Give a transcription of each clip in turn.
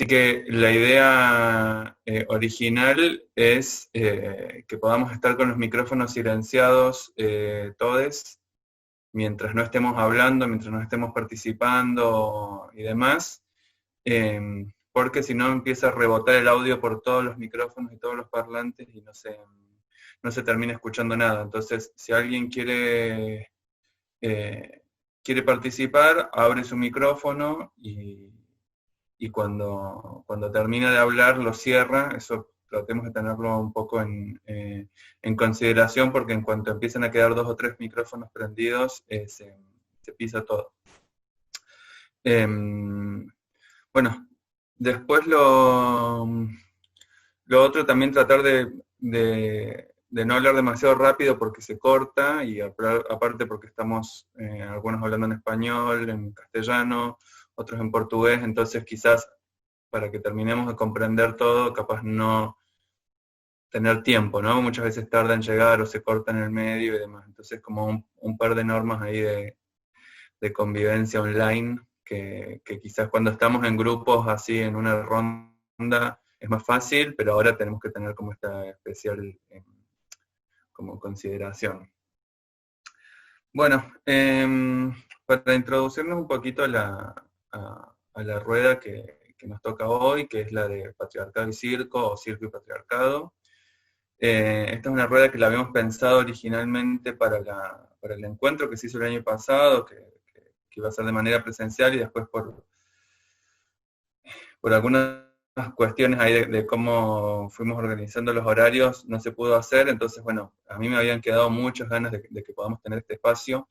que la idea original es que podamos estar con los micrófonos silenciados todos, mientras no estemos hablando, mientras no estemos participando y demás, porque si no empieza a rebotar el audio por todos los micrófonos y todos los parlantes y no se termina escuchando nada. Entonces, si alguien quiere participar, abre su micrófono y cuando termina de hablar lo cierra. Eso tratemos de tenerlo un poco en consideración, porque en cuanto empiezan a quedar 2 o 3 micrófonos prendidos, se pisa todo. Bueno, después lo otro también tratar de no hablar demasiado rápido porque se corta, y aparte porque estamos algunos hablando en español, en castellano, otros en portugués, entonces quizás para que terminemos de comprender todo, capaz no tener tiempo, ¿no? Muchas veces tarda en llegar o se corta en el medio y demás. Entonces como un par de normas ahí de convivencia online, que quizás cuando estamos en grupos así, en una ronda, es más fácil, pero ahora tenemos que tener como esta especial como consideración. Bueno, para introducirnos un poquito a la rueda que nos toca hoy, que es la de patriarcado y circo, o circo y patriarcado. Esta es una rueda que la habíamos pensado originalmente para el encuentro que se hizo el año pasado, que iba a ser de manera presencial, y después por algunas cuestiones ahí de cómo fuimos organizando los horarios, no se pudo hacer. Entonces, bueno, a mí me habían quedado muchas ganas de que podamos tener este espacio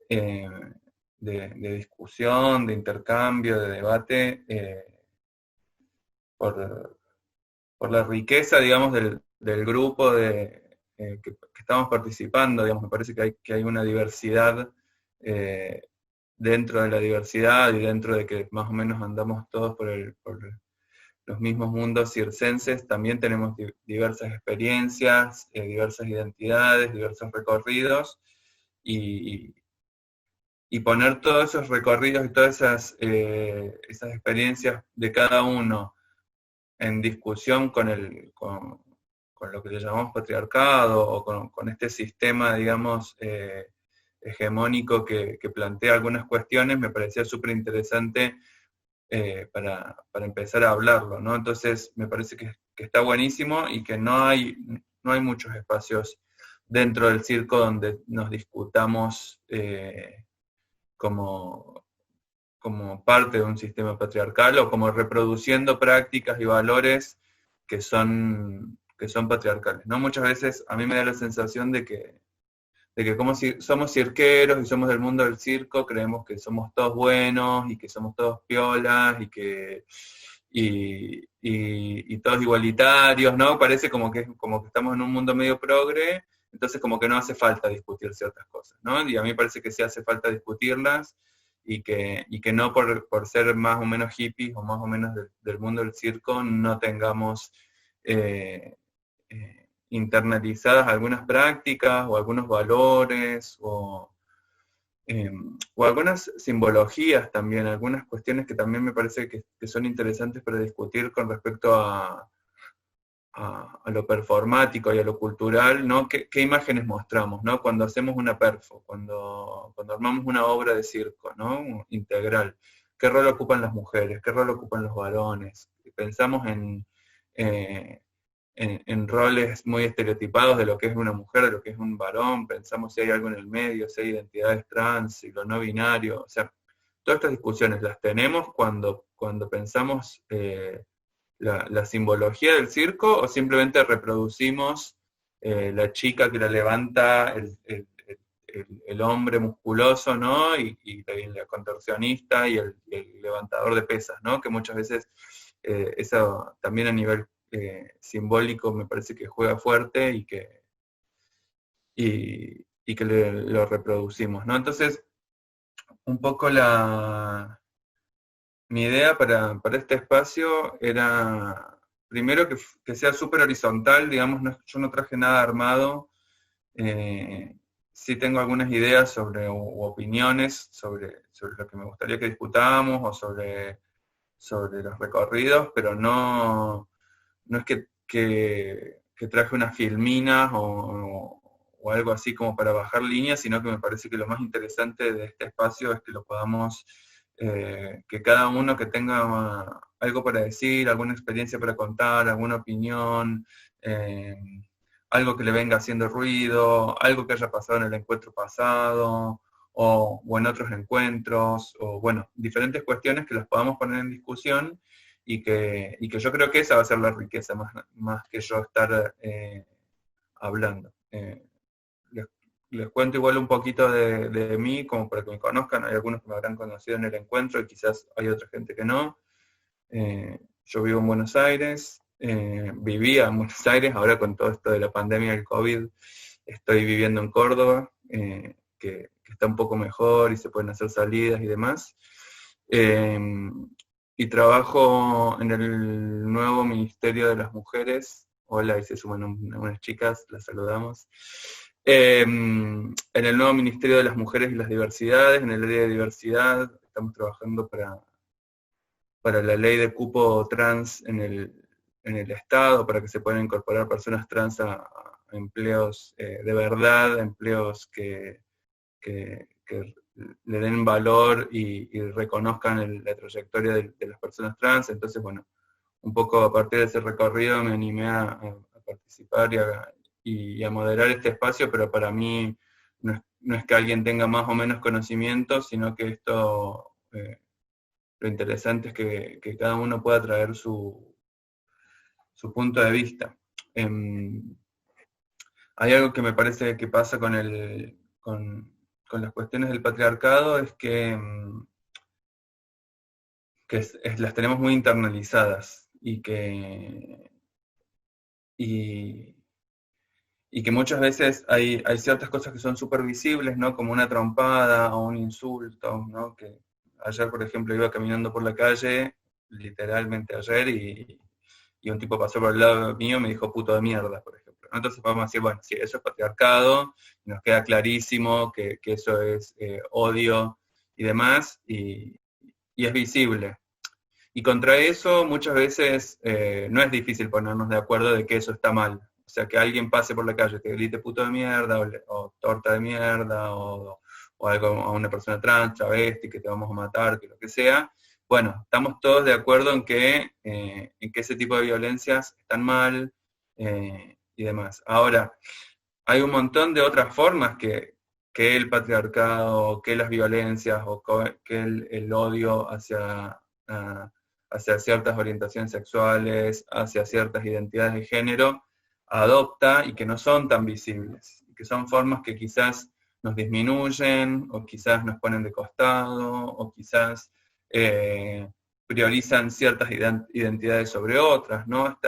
de discusión, de intercambio, de debate, por la riqueza, digamos, del grupo que estamos participando. Digamos, me parece que hay una diversidad dentro de la diversidad, y dentro de que más o menos andamos todos por los mismos mundos circenses. También tenemos diversas experiencias, diversas identidades, diversos recorridos, y poner todos esos recorridos y todas esas experiencias de cada uno en discusión con lo que le llamamos patriarcado, o con este sistema, digamos, hegemónico que plantea algunas cuestiones, me parecía súper interesante para empezar a hablarlo, ¿no? Entonces me parece que está buenísimo, y que no hay muchos espacios dentro del circo donde nos discutamos como parte de un sistema patriarcal, o como reproduciendo prácticas y valores que son patriarcales, ¿no? Muchas veces a mí me da la sensación de que como si somos cirqueros y somos del mundo del circo, creemos que somos todos buenos y que somos todos piolas y todos igualitarios, ¿no? Parece como que estamos en un mundo medio progre, entonces como que no hace falta discutir ciertas cosas, ¿no? Y a mí me parece que sí hace falta discutirlas, y que no por ser más o menos hippies o más o menos del mundo del circo no tengamos internalizadas algunas prácticas o algunos valores o algunas simbologías también, algunas cuestiones que también me parece que son interesantes para discutir con respecto a lo performático y a lo cultural, ¿no? ¿Qué imágenes mostramos, ¿no? Cuando hacemos una perfo, cuando armamos una obra de circo, ¿no? Integral. ¿Qué rol ocupan las mujeres? ¿Qué rol ocupan los varones? Pensamos en roles muy estereotipados de lo que es una mujer, de lo que es un varón, pensamos si hay algo en el medio, si hay identidades trans, y lo no binario. O sea, todas estas discusiones las tenemos cuando pensamos la simbología del circo, o simplemente reproducimos la chica que la levanta el hombre musculoso, ¿no? Y la contorsionista y el levantador de pesas, ¿no? Que muchas veces eso también a nivel simbólico me parece que juega fuerte, y que lo reproducimos, ¿no? Entonces, un poco mi idea para este espacio era, primero, que sea súper horizontal, digamos. Yo no traje nada armado. Sí tengo algunas ideas u opiniones sobre lo que me gustaría que discutamos, o sobre sobre los recorridos, pero no es que traje unas filminas o algo así como para bajar líneas, sino que me parece que lo más interesante de este espacio es que lo podamos, que cada uno que tenga algo para decir, alguna experiencia para contar, alguna opinión, algo que le venga haciendo ruido, algo que haya pasado en el encuentro pasado, o en otros encuentros, o bueno, diferentes cuestiones que las podamos poner en discusión y que yo creo que esa va a ser la riqueza, más que yo estar hablando. Les cuento igual un poquito de mí, como para que me conozcan. Hay algunos que me habrán conocido en el encuentro y quizás hay otra gente que no. Yo vivo en Buenos Aires, vivía en Buenos Aires, ahora con todo esto de la pandemia del COVID, estoy viviendo en Córdoba, que está un poco mejor y se pueden hacer salidas y demás. Y trabajo en el nuevo Ministerio de las Mujeres. Hola, ahí se suman unas chicas, las saludamos. En el nuevo Ministerio de las Mujeres y las Diversidades, en el área de diversidad, estamos trabajando para la ley de cupo trans en el Estado, para que se puedan incorporar personas trans a empleos de verdad, empleos que le den valor y reconozcan la trayectoria de las personas trans. Entonces, bueno, un poco a partir de ese recorrido me animé a participar y a moderar este espacio, pero para mí no es que alguien tenga más o menos conocimiento, sino que esto, lo interesante es que cada uno pueda traer su punto de vista. Hay algo que me parece que pasa con las cuestiones del patriarcado, es que las tenemos muy internalizadas y que muchas veces hay ciertas cosas que son súper visibles, ¿no? Como una trompada o un insulto, ¿no? Que ayer, por ejemplo, iba caminando por la calle, literalmente ayer, y un tipo pasó por el lado mío y me dijo puto de mierda, por ejemplo. Entonces podemos decir, bueno, sí, eso es patriarcado, nos queda clarísimo que eso es odio y demás, y es visible. Y contra eso muchas veces no es difícil ponernos de acuerdo de que eso está mal. O sea, que alguien pase por la calle, te grite puto de mierda, o torta de mierda, o algo a una persona trans, travesti, que te vamos a matar, que lo que sea. Bueno, estamos todos de acuerdo en que ese tipo de violencias están mal y demás. Ahora, hay un montón de otras formas que el patriarcado, que las violencias, o que el odio hacia ciertas orientaciones sexuales, hacia ciertas identidades de género, adopta y que no son tan visibles, que son formas que quizás nos disminuyen, o quizás nos ponen de costado, o quizás priorizan ciertas identidades sobre otras, ¿no?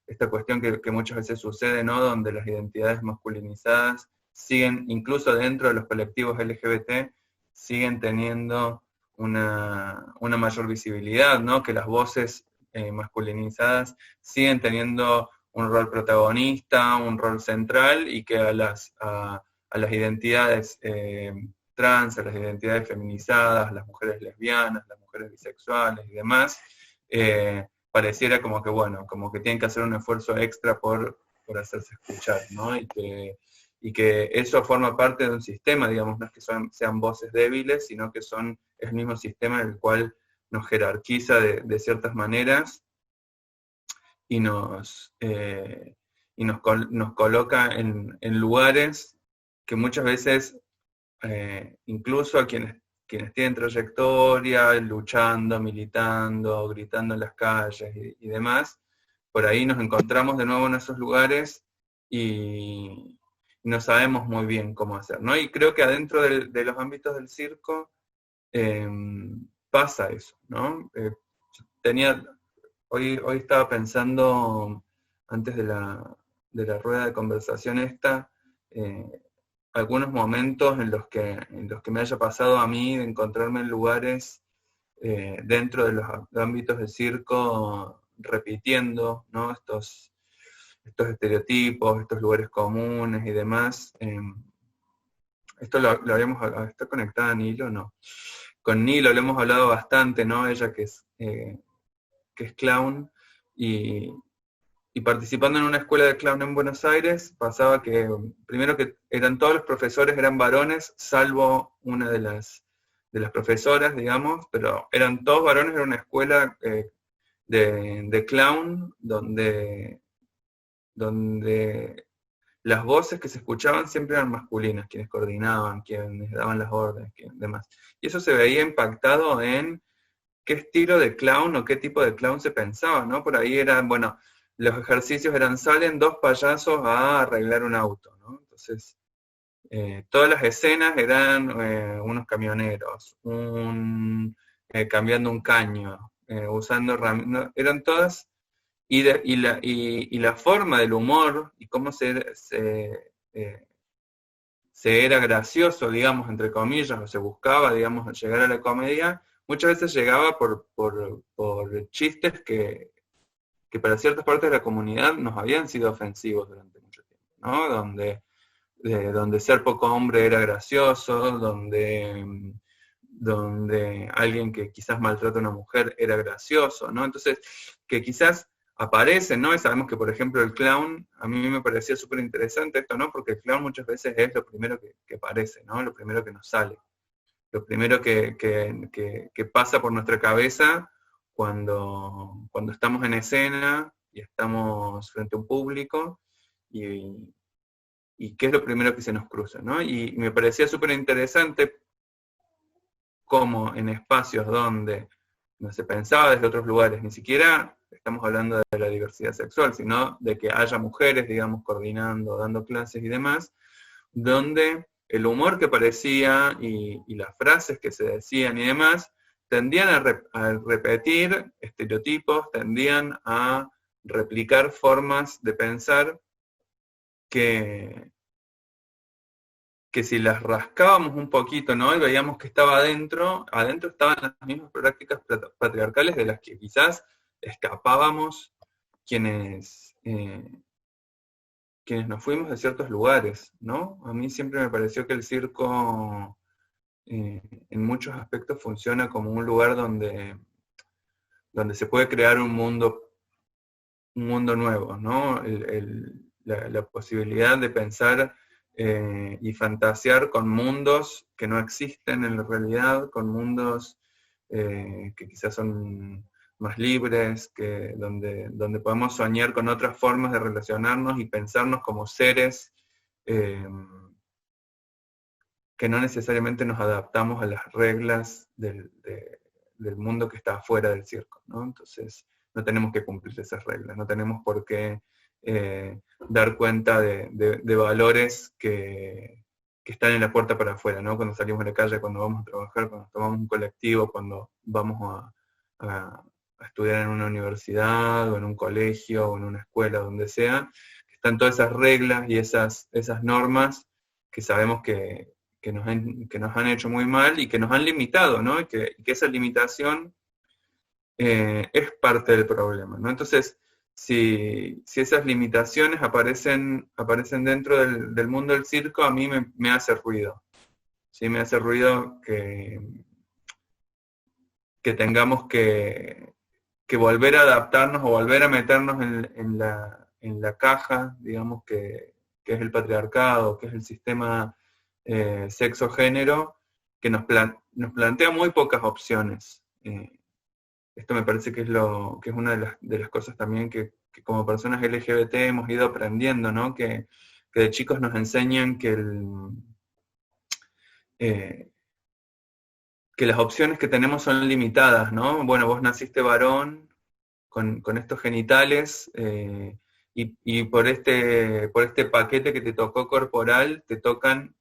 Esta cuestión que muchas veces sucede, ¿no? Donde las identidades masculinizadas siguen, incluso dentro de los colectivos LGBT, siguen teniendo una mayor visibilidad, ¿no? Que las voces masculinizadas siguen teniendo un rol protagonista, un rol central, y que a las identidades trans, a las identidades feminizadas, las mujeres lesbianas, las mujeres bisexuales y demás, pareciera como que, bueno, como que tienen que hacer un esfuerzo extra por hacerse escuchar, ¿no? Y que eso forma parte de un sistema, digamos, no es que sean voces débiles, sino que es el mismo sistema en el cual nos jerarquiza de ciertas maneras y nos coloca en lugares que muchas veces, incluso a quienes tienen trayectoria, luchando, militando, gritando en las calles y demás, por ahí nos encontramos de nuevo en esos lugares y no sabemos muy bien cómo hacer, ¿no? Y creo que adentro de los ámbitos del circo pasa eso, ¿no? Hoy estaba pensando, antes de la rueda de conversación esta, algunos momentos en los que me haya pasado a mí de encontrarme en lugares dentro de los ámbitos del circo, repitiendo, ¿no? Estos estereotipos, estos lugares comunes y demás. Esto lo habíamos, ¿está conectada en hilo? No. con Nilo lo hemos hablado bastante, ¿no? Ella que es clown, y participando en una escuela de clown en Buenos Aires, pasaba que, primero que eran todos los profesores, eran varones, salvo una de las profesoras, digamos, pero eran todos varones, era una escuela de clown, donde las voces que se escuchaban siempre eran masculinas, quienes coordinaban, quienes daban las órdenes, demás. Y eso se veía impactado en qué estilo de clown o qué tipo de clown se pensaba, ¿no? Por ahí eran, bueno, los ejercicios eran, salen dos payasos a arreglar un auto, ¿no? Entonces, todas las escenas eran unos camioneros, cambiando un caño, usando herramientas, ¿no? Eran todas, y la forma del humor y cómo se era gracioso, digamos, entre comillas, o se buscaba, digamos, llegar a la comedia, muchas veces llegaba por chistes que para ciertas partes de la comunidad nos habían sido ofensivos durante mucho tiempo, ¿no? Donde ser poco hombre era gracioso, donde alguien que quizás maltrata a una mujer era gracioso, ¿no? Entonces, que quizás aparecen, ¿no? Y sabemos que, por ejemplo, el clown, a mí me parecía súper interesante esto, ¿no? Porque el clown muchas veces es lo primero que aparece, ¿no? Lo primero que nos sale. Lo primero que pasa por nuestra cabeza cuando estamos en escena y estamos frente a un público, y qué es lo primero que se nos cruza, ¿no? Y me parecía súper interesante cómo en espacios donde no se pensaba desde otros lugares, ni siquiera estamos hablando de la diversidad sexual, sino de que haya mujeres, digamos, coordinando, dando clases y demás, donde el humor que parecía y las frases que se decían y demás tendían a repetir estereotipos, tendían a replicar formas de pensar que si las rascábamos un poquito, ¿no? Y veíamos que estaba adentro estaban las mismas prácticas patriarcales de las que quizás escapábamos quienes nos fuimos de ciertos lugares, ¿no? A mí siempre me pareció que el circo en muchos aspectos funciona como un lugar donde se puede crear un mundo nuevo, ¿no? La posibilidad de pensar y fantasear con mundos que no existen en la realidad, con mundos que quizás son más libres, donde podemos soñar con otras formas de relacionarnos y pensarnos como seres que no necesariamente nos adaptamos a las reglas del mundo que está afuera del circo, ¿no? Entonces, no tenemos que cumplir esas reglas, no tenemos por qué dar cuenta de valores que están en la puerta para afuera, ¿no? Cuando salimos a la calle, cuando vamos a trabajar, cuando tomamos un colectivo, cuando vamos a estudiar en una universidad, o en un colegio, o en una escuela, donde sea, están todas esas reglas y esas normas que sabemos que nos han hecho muy mal y que nos han limitado, ¿no? Y que esa limitación es parte del problema, ¿no? Entonces, si esas limitaciones aparecen dentro del mundo del circo, a mí me hace ruido. ¿Sí? Me hace ruido que tengamos que volver a adaptarnos o volver a meternos en la caja, digamos, que es el patriarcado, que es el sistema sexo-género, que nos plantea muy pocas opciones. Esto me parece que es una de las cosas también que como personas LGBT hemos ido aprendiendo, ¿no? Que de chicos nos enseñan que las opciones que tenemos son limitadas, ¿no? Bueno, vos naciste varón con estos genitales y por este paquete que te tocó corporal te tocan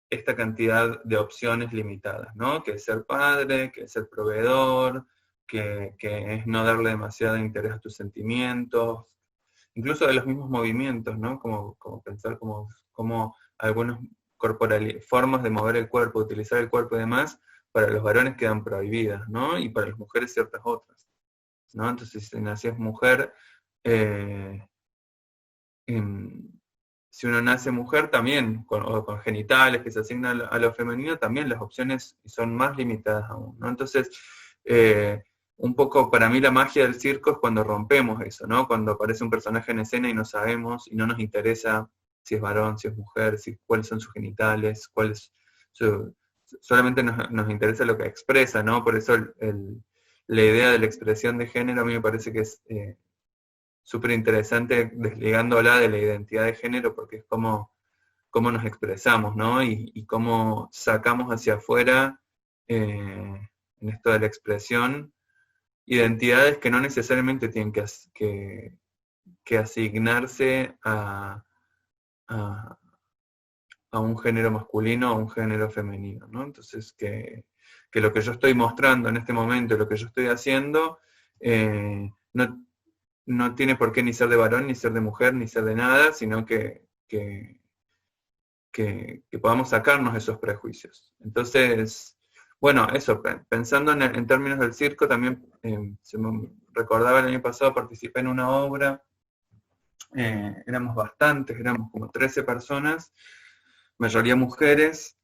esta cantidad de opciones limitadas, ¿no? Que es ser padre, que es ser proveedor, que es no darle demasiado interés a tus sentimientos, incluso de los mismos movimientos, ¿no? Como pensar como algunas formas de mover el cuerpo, utilizar el cuerpo y demás, para los varones quedan prohibidas, ¿no? Y para las mujeres ciertas otras, ¿no? Entonces, si nacías mujer, si uno nace mujer también, o con genitales que se asignan a lo femenino, también las opciones son más limitadas aún, ¿no? Entonces, un poco para mí la magia del circo es cuando rompemos eso, ¿no? Cuando aparece un personaje en escena y no sabemos, y no nos interesa si es varón, si es mujer, cuáles son sus genitales, solamente nos interesa lo que expresa, ¿no? Por eso la idea de la expresión de género a mí me parece que es súper interesante, desligándola de la identidad de género, porque es cómo nos expresamos, ¿no? Y cómo sacamos hacia afuera, en esto de la expresión, identidades que no necesariamente tienen que asignarse a, a un género masculino o a un género femenino, ¿no? Entonces, que lo que yo estoy mostrando en este momento, lo que yo estoy haciendo, no tiene por qué ni ser de varón, ni ser de mujer, ni ser de nada, sino que podamos sacarnos esos prejuicios. Entonces, bueno, eso, pensando en términos del circo, también se me recordaba el año pasado, participé en una obra, éramos bastantes, éramos como 13 personas, mayoría mujeres,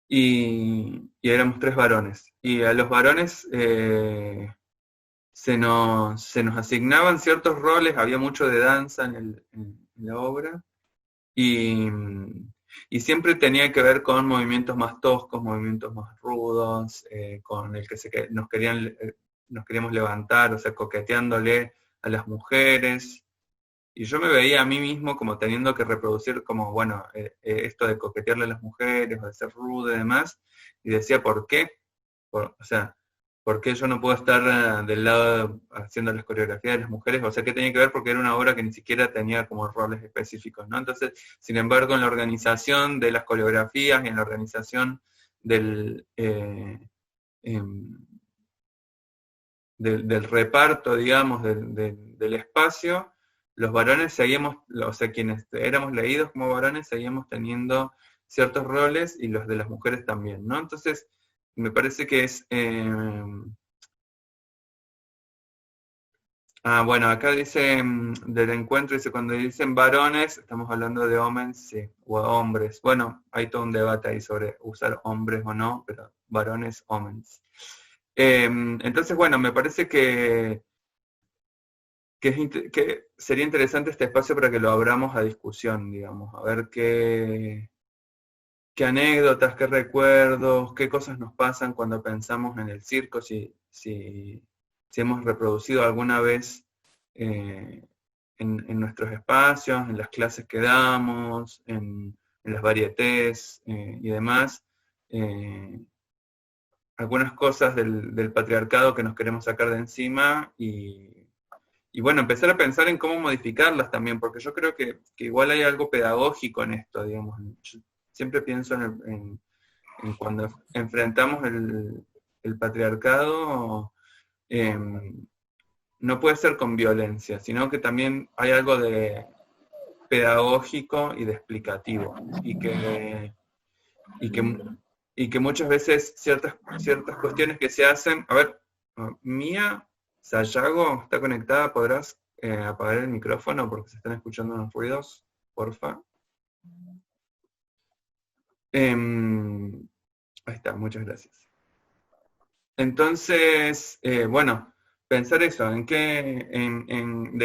y éramos 3 varones. Y a los varones se nos asignaban ciertos roles, había mucho de danza en la obra, y, y siempre tenía que ver con movimientos más toscos, movimientos más rudos, con el que nos queríamos levantar, o sea, coqueteándole a las mujeres. Y yo me veía a mí mismo como teniendo que reproducir como, bueno, esto de coquetearle a las mujeres, o de ser rudo y demás, y decía, ¿por qué? O sea, ¿por qué yo no puedo estar del lado haciendo las coreografías de las mujeres? O sea, ¿qué tenía que ver? Porque era una obra que ni siquiera tenía como roles específicos, ¿no? Entonces, sin embargo, en la organización de las coreografías y en la organización del, em, del reparto, digamos, del espacio, los varones seguíamos, o sea, quienes éramos leídos como varones, seguíamos teniendo ciertos roles y los de las mujeres también, ¿no? Entonces, me parece que es... bueno, acá dice del encuentro, dice, cuando dicen varones, estamos hablando de hombres, sí, o hombres. Bueno, hay todo un debate ahí sobre usar hombres o no, pero varones, hombres. Entonces, bueno, me parece que sería interesante este espacio para que lo abramos a discusión, digamos, a ver qué anécdotas, qué recuerdos, qué cosas nos pasan cuando pensamos en el circo, si hemos reproducido alguna vez en nuestros espacios, en las clases que damos, en las varietés y demás, eh, algunas cosas del patriarcado que nos queremos sacar de encima y bueno, empezar a pensar en cómo modificarlas también, porque yo creo que igual hay algo pedagógico en esto, digamos. Yo siempre pienso en cuando enfrentamos el patriarcado, no puede ser con violencia, sino que también hay algo de pedagógico y de explicativo, y que, y que muchas veces ciertas cuestiones que se hacen, a ver, Mía Sayago está conectada, ¿podrás apagar el micrófono porque se están escuchando unos ruidos? Porfa. Ahí está, muchas gracias. Entonces, bueno, pensar eso, de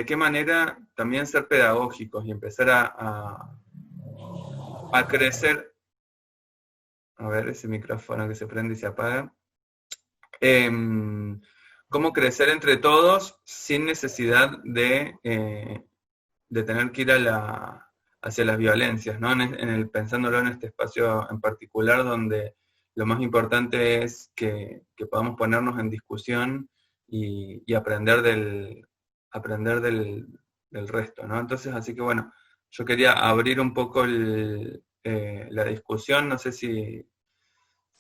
qué manera también ser pedagógicos y empezar a crecer. A ver, ese micrófono que se prende y se apaga. Cómo crecer entre todos sin necesidad de tener que ir hacia las violencias, ¿no? Pensándolo en este espacio en particular donde lo más importante es que podamos ponernos en discusión y aprender del resto, ¿no? Entonces, así que bueno, yo quería abrir un poco la discusión, no sé si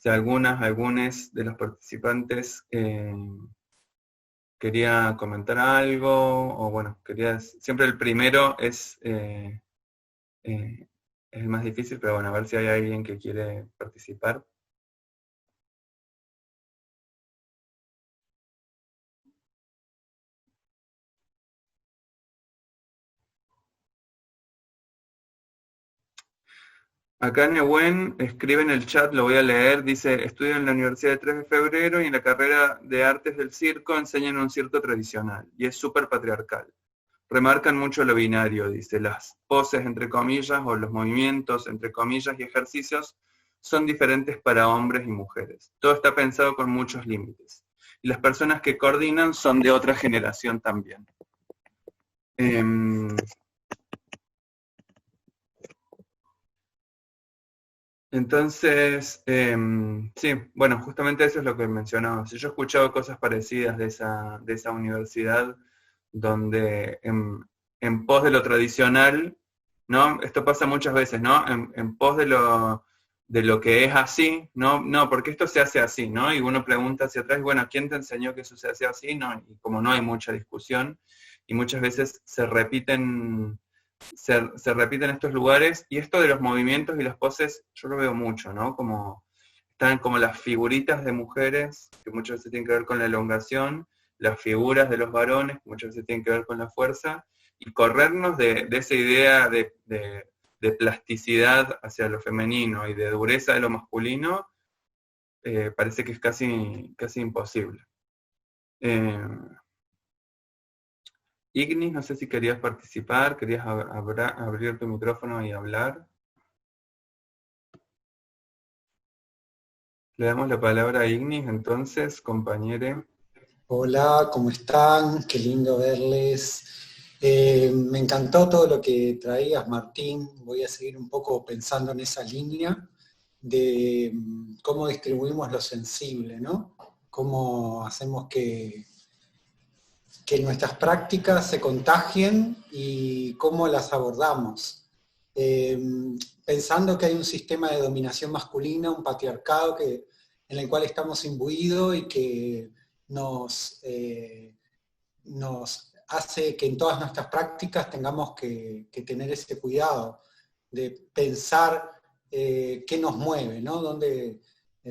algunos de los participantes quería comentar algo, o bueno, siempre el primero es el más difícil, pero bueno, a ver si hay alguien que quiere participar. Acá Nehuen escribe en el chat, lo voy a leer, dice, estudio en la Universidad de 3 de Febrero y en la carrera de Artes del Circo enseñan un circo tradicional y es súper patriarcal. Remarcan mucho lo binario, dice, las poses entre comillas o los movimientos entre comillas y ejercicios son diferentes para hombres y mujeres. Todo está pensado con muchos límites. Y las personas que coordinan son de otra generación también. Entonces, sí, bueno, justamente eso es lo que mencionaba. Yo he escuchado cosas parecidas de esa universidad, donde en pos de lo tradicional, ¿no? Esto pasa muchas veces, ¿no? En pos de lo que es así, ¿no? No, porque esto se hace así, ¿no? Y uno pregunta hacia atrás, bueno, ¿quién te enseñó que eso se hace así? ¿No? Y como no hay mucha discusión, y muchas veces se repiten estos lugares, y esto de los movimientos y las poses, yo lo veo mucho, ¿no? Como están como las figuritas de mujeres, que muchas veces tienen que ver con la elongación, las figuras de los varones, que muchas veces tienen que ver con la fuerza, y corrernos de esa idea de plasticidad hacia lo femenino y de dureza de lo masculino, parece que es casi imposible. Ignis, no sé si querías participar, querías abrir tu micrófono y hablar. Le damos la palabra a Ignis, entonces, compañere. Hola, ¿cómo están? Qué lindo verles. Me encantó todo lo que traías, Martín. Voy a seguir un poco pensando en esa línea de cómo distribuimos lo sensible, ¿no? Cómo hacemos que nuestras prácticas se contagien y cómo las abordamos. Pensando que hay un sistema de dominación masculina, un patriarcado en el cual estamos imbuidos y que nos hace que en todas nuestras prácticas tengamos que tener ese cuidado de pensar qué nos mueve, ¿no?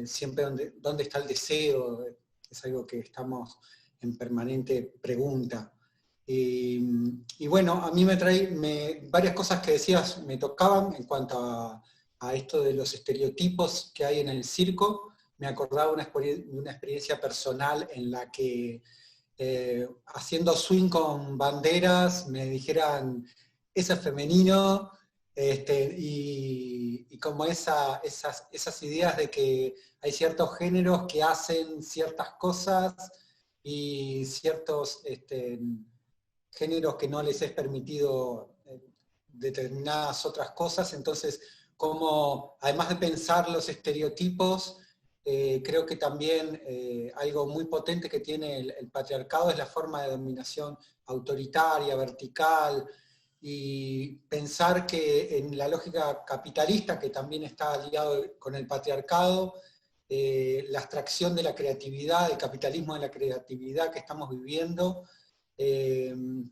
Siempre dónde está el deseo, es algo que estamos en permanente pregunta. Y bueno, a mí varias cosas que decías me tocaban en cuanto a esto de los estereotipos que hay en el circo. Me acordaba de una experiencia personal en la que haciendo swing con banderas me dijeran, eso es femenino, y como esas ideas de que hay ciertos géneros que hacen ciertas cosas y ciertos géneros que no les es permitido determinadas otras cosas. Entonces, como además de pensar los estereotipos, creo que también algo muy potente que tiene el patriarcado es la forma de dominación autoritaria, vertical, y pensar que en la lógica capitalista, que también está aliado con el patriarcado, la abstracción de la creatividad, el capitalismo de la creatividad que estamos viviendo,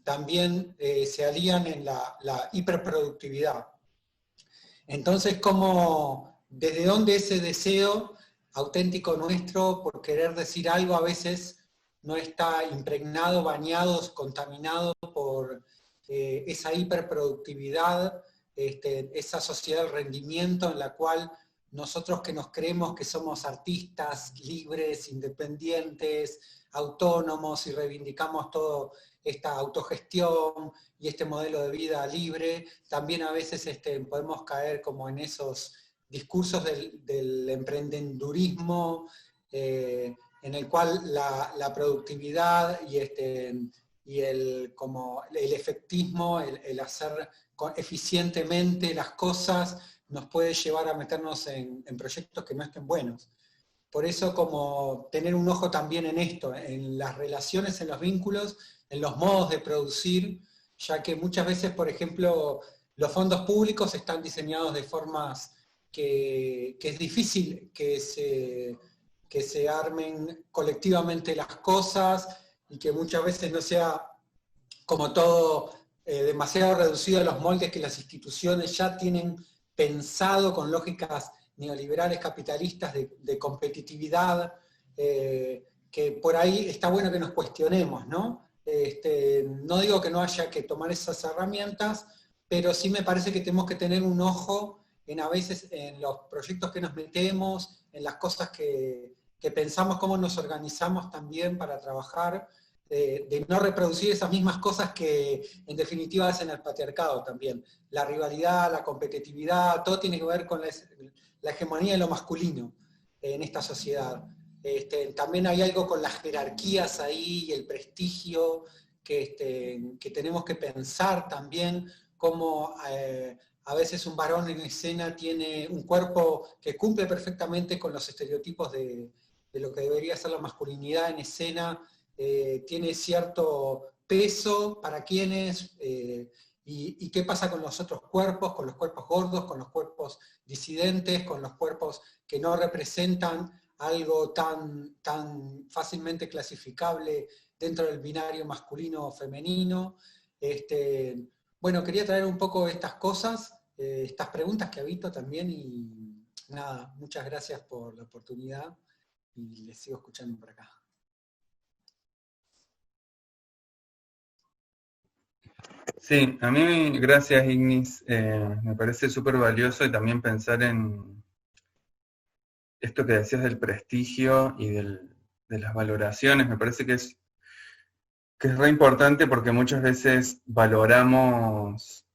también se alían en la hiperproductividad. Entonces, desde dónde ese deseo auténtico nuestro por querer decir algo a veces no está impregnado, bañado, contaminado por esa hiperproductividad, esa sociedad del rendimiento en la cual nosotros que nos creemos que somos artistas libres, independientes, autónomos y reivindicamos toda esta autogestión y este modelo de vida libre, también a veces podemos caer como en esos discursos del emprendedurismo, en el cual la productividad y el efectismo, el hacer eficientemente las cosas, nos puede llevar a meternos en proyectos que no estén buenos. Por eso como tener un ojo también en esto, en las relaciones, en los vínculos, en los modos de producir, ya que muchas veces, por ejemplo, los fondos públicos están diseñados de formas que es difícil que se armen colectivamente las cosas y que muchas veces no sea como todo demasiado reducido a los moldes que las instituciones ya tienen pensado con lógicas neoliberales capitalistas de competitividad, que por ahí está bueno que nos cuestionemos, ¿no? No digo que no haya que tomar esas herramientas, pero sí me parece que tenemos que tener un ojo en a veces en los proyectos que nos metemos, en las cosas que pensamos, cómo nos organizamos también para trabajar, de no reproducir esas mismas cosas que en definitiva hacen el patriarcado también. La rivalidad, la competitividad, todo tiene que ver con la hegemonía de lo masculino en esta sociedad. También hay algo con las jerarquías ahí y el prestigio que tenemos que pensar también, cómo a veces un varón en escena tiene un cuerpo que cumple perfectamente con los estereotipos de lo que debería ser la masculinidad en escena, tiene cierto peso para quienes, y qué pasa con los otros cuerpos, con los cuerpos gordos, con los cuerpos disidentes, con los cuerpos que no representan algo tan fácilmente clasificable dentro del binario masculino o femenino. Bueno, quería traer un poco estas cosas, estas preguntas que habito también, y nada, muchas gracias por la oportunidad, y les sigo escuchando por acá. Sí, a mí, gracias Ignis, me parece súper valioso y también pensar en esto que decías del prestigio y de las valoraciones. Me parece que es re importante porque muchas veces valoramos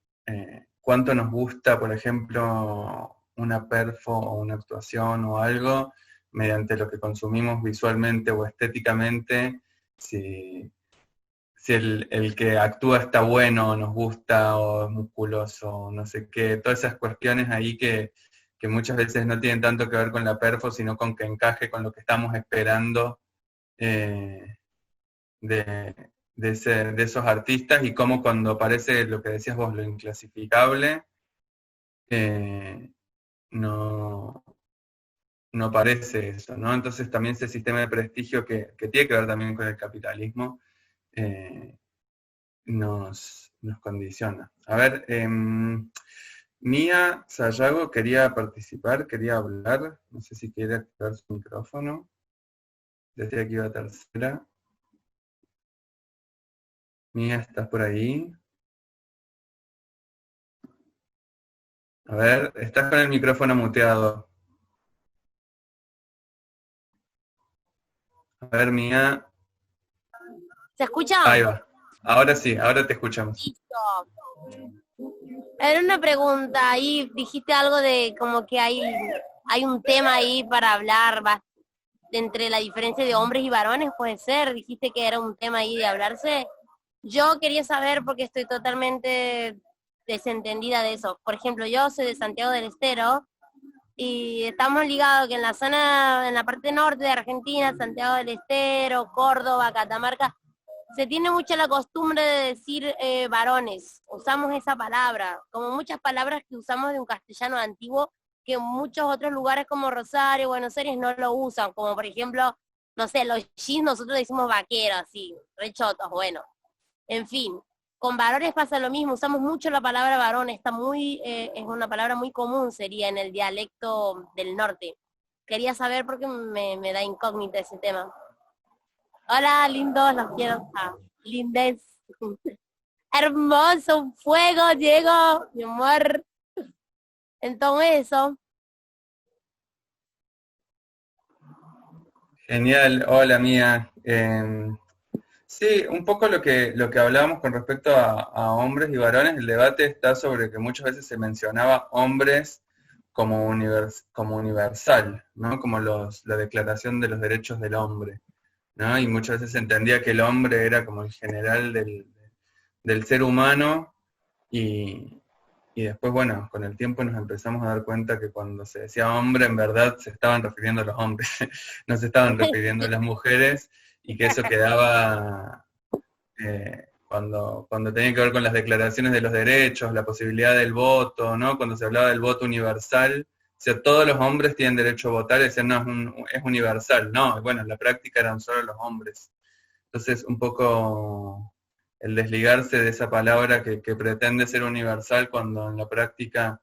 cuánto nos gusta, por ejemplo, una perfo o una actuación o algo mediante lo que consumimos visualmente o estéticamente. Si el que actúa está bueno, nos gusta, o es musculoso, o no sé qué, todas esas cuestiones ahí que muchas veces no tienen tanto que ver con la perfo, sino con que encaje con lo que estamos esperando de esos artistas, y cómo cuando aparece lo que decías vos, lo inclasificable, no aparece eso, ¿no? Entonces también ese sistema de prestigio que tiene que ver también con el capitalismo, nos condiciona. A ver, Mía Sayago quería participar, quería hablar, no sé si quiere activar su micrófono. Decía que iba tercera. Mía, ¿estás por ahí? A ver, estás con el micrófono muteado. A ver, Mía. ¿Se escucha? Ahí va. Ahora sí, ahora te escuchamos. Listo. Era una pregunta, ahí dijiste algo de como que hay un tema ahí para hablar entre la diferencia de hombres y varones, puede ser, dijiste que era un tema ahí de hablarse. Yo quería saber, porque estoy totalmente desentendida de eso. Por ejemplo, yo soy de Santiago del Estero, y estamos ligados que en la zona, en la parte norte de Argentina, Santiago del Estero, Córdoba, Catamarca, se tiene mucha la costumbre de decir varones, usamos esa palabra, como muchas palabras que usamos de un castellano antiguo, que en muchos otros lugares como Rosario, Buenos Aires no lo usan, como por ejemplo, no sé, los jeans nosotros decimos vaqueros, así, rechotos, bueno, en fin. Con varones pasa lo mismo, usamos mucho la palabra varón, es una palabra muy común, sería en el dialecto del norte. Quería saber porque me da incógnita ese tema. Hola, lindos, los quiero. Lindes. Hermoso, un fuego, Diego, mi amor. Entonces eso. Genial, hola Mía. Sí, un poco lo que hablábamos con respecto a hombres y varones, el debate está sobre que muchas veces se mencionaba hombres como universal, ¿no? Como la Declaración de los Derechos del Hombre, ¿no? Y muchas veces se entendía que el hombre era como el general del ser humano, y después, bueno, con el tiempo nos empezamos a dar cuenta que cuando se decía hombre, en verdad se estaban refiriendo a los hombres, no se estaban refiriendo a las mujeres, y que eso quedaba cuando tenía que ver con las declaraciones de los derechos, la posibilidad del voto, ¿no? Cuando se hablaba del voto universal, o sea, todos los hombres tienen derecho a votar, y decían, no, es universal. No, bueno, en la práctica eran solo los hombres. Entonces, un poco el desligarse de esa palabra que pretende ser universal, cuando en la práctica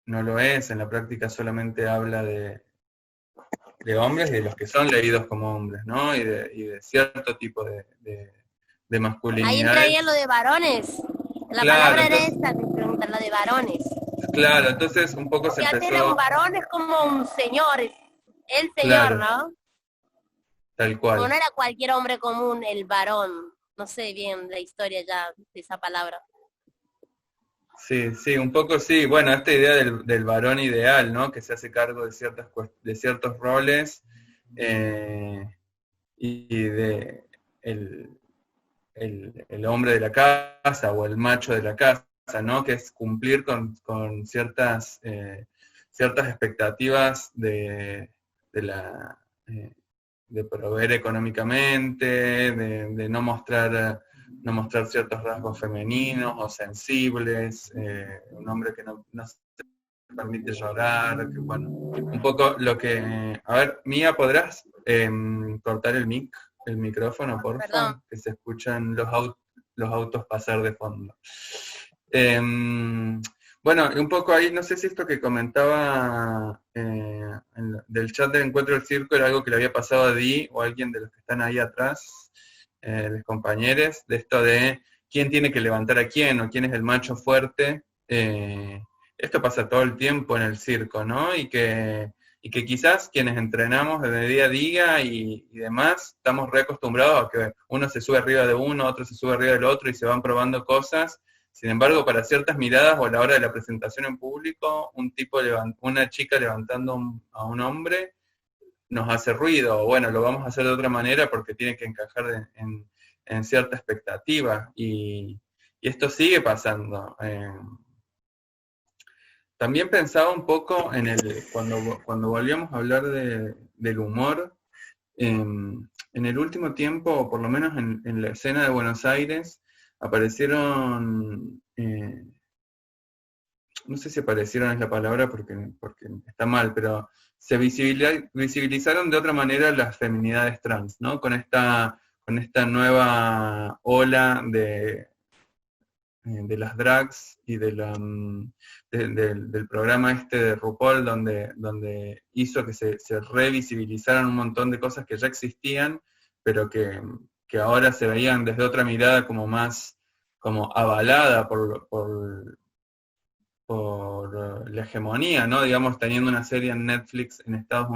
no lo es, en la práctica solamente habla de hombres y de los que son leídos como hombres, ¿no? Y de cierto tipo de masculinidad. Ahí entraría lo de varones. La Claro, palabra era entonces, esta, te preguntan, la de varones. Claro, entonces un poco se Y antes era empezó, un varón, es como un señor, el señor, claro, ¿no? tal O no cual. era cualquier hombre común, el varón. No sé bien la historia ya de esa palabra. Sí, sí, un poco sí. Bueno, esta idea del varón ideal, ¿no? Que se hace cargo de de ciertos roles y de el, el hombre de la casa o el macho de la casa, ¿no? Que es cumplir con ciertas expectativas de la, de proveer económicamente, de no mostrar ciertos rasgos femeninos o sensibles, un hombre que no se permite llorar, que bueno, un poco lo que... A ver, Mía, ¿podrás cortar el micrófono, Perdón. porfa? Que se escuchan los autos pasar de fondo. Bueno, un poco ahí, no sé si esto que comentaba del chat del encuentro del circo era algo que le había pasado a Di o a alguien de los que están ahí atrás, los compañeros, de esto de quién tiene que levantar a quién o quién es el macho fuerte. Esto pasa todo el tiempo en el circo, ¿no? Y que quizás quienes entrenamos desde día a día y demás, estamos reacostumbrados a que uno se sube arriba de uno, otro se sube arriba del otro y se van probando cosas. Sin embargo, para ciertas miradas o a la hora de la presentación en público, una chica levantando a un hombre nos hace ruido, o bueno, lo vamos a hacer de otra manera porque tiene que encajar en cierta expectativa. Y esto sigue pasando. También pensaba un poco cuando volvíamos a hablar del humor, en el último tiempo, o por lo menos en la escena de Buenos Aires, aparecieron, no sé si aparecieron es la palabra porque está mal, pero se visibilizaron de otra manera las feminidades trans, ¿no? Con esta nueva ola de las drags y del programa este de RuPaul, donde hizo que se revisibilizaran un montón de cosas que ya existían, pero que ahora se veían desde otra mirada como más como avalada por la hegemonía, ¿no? Digamos, teniendo una serie en Netflix de Estados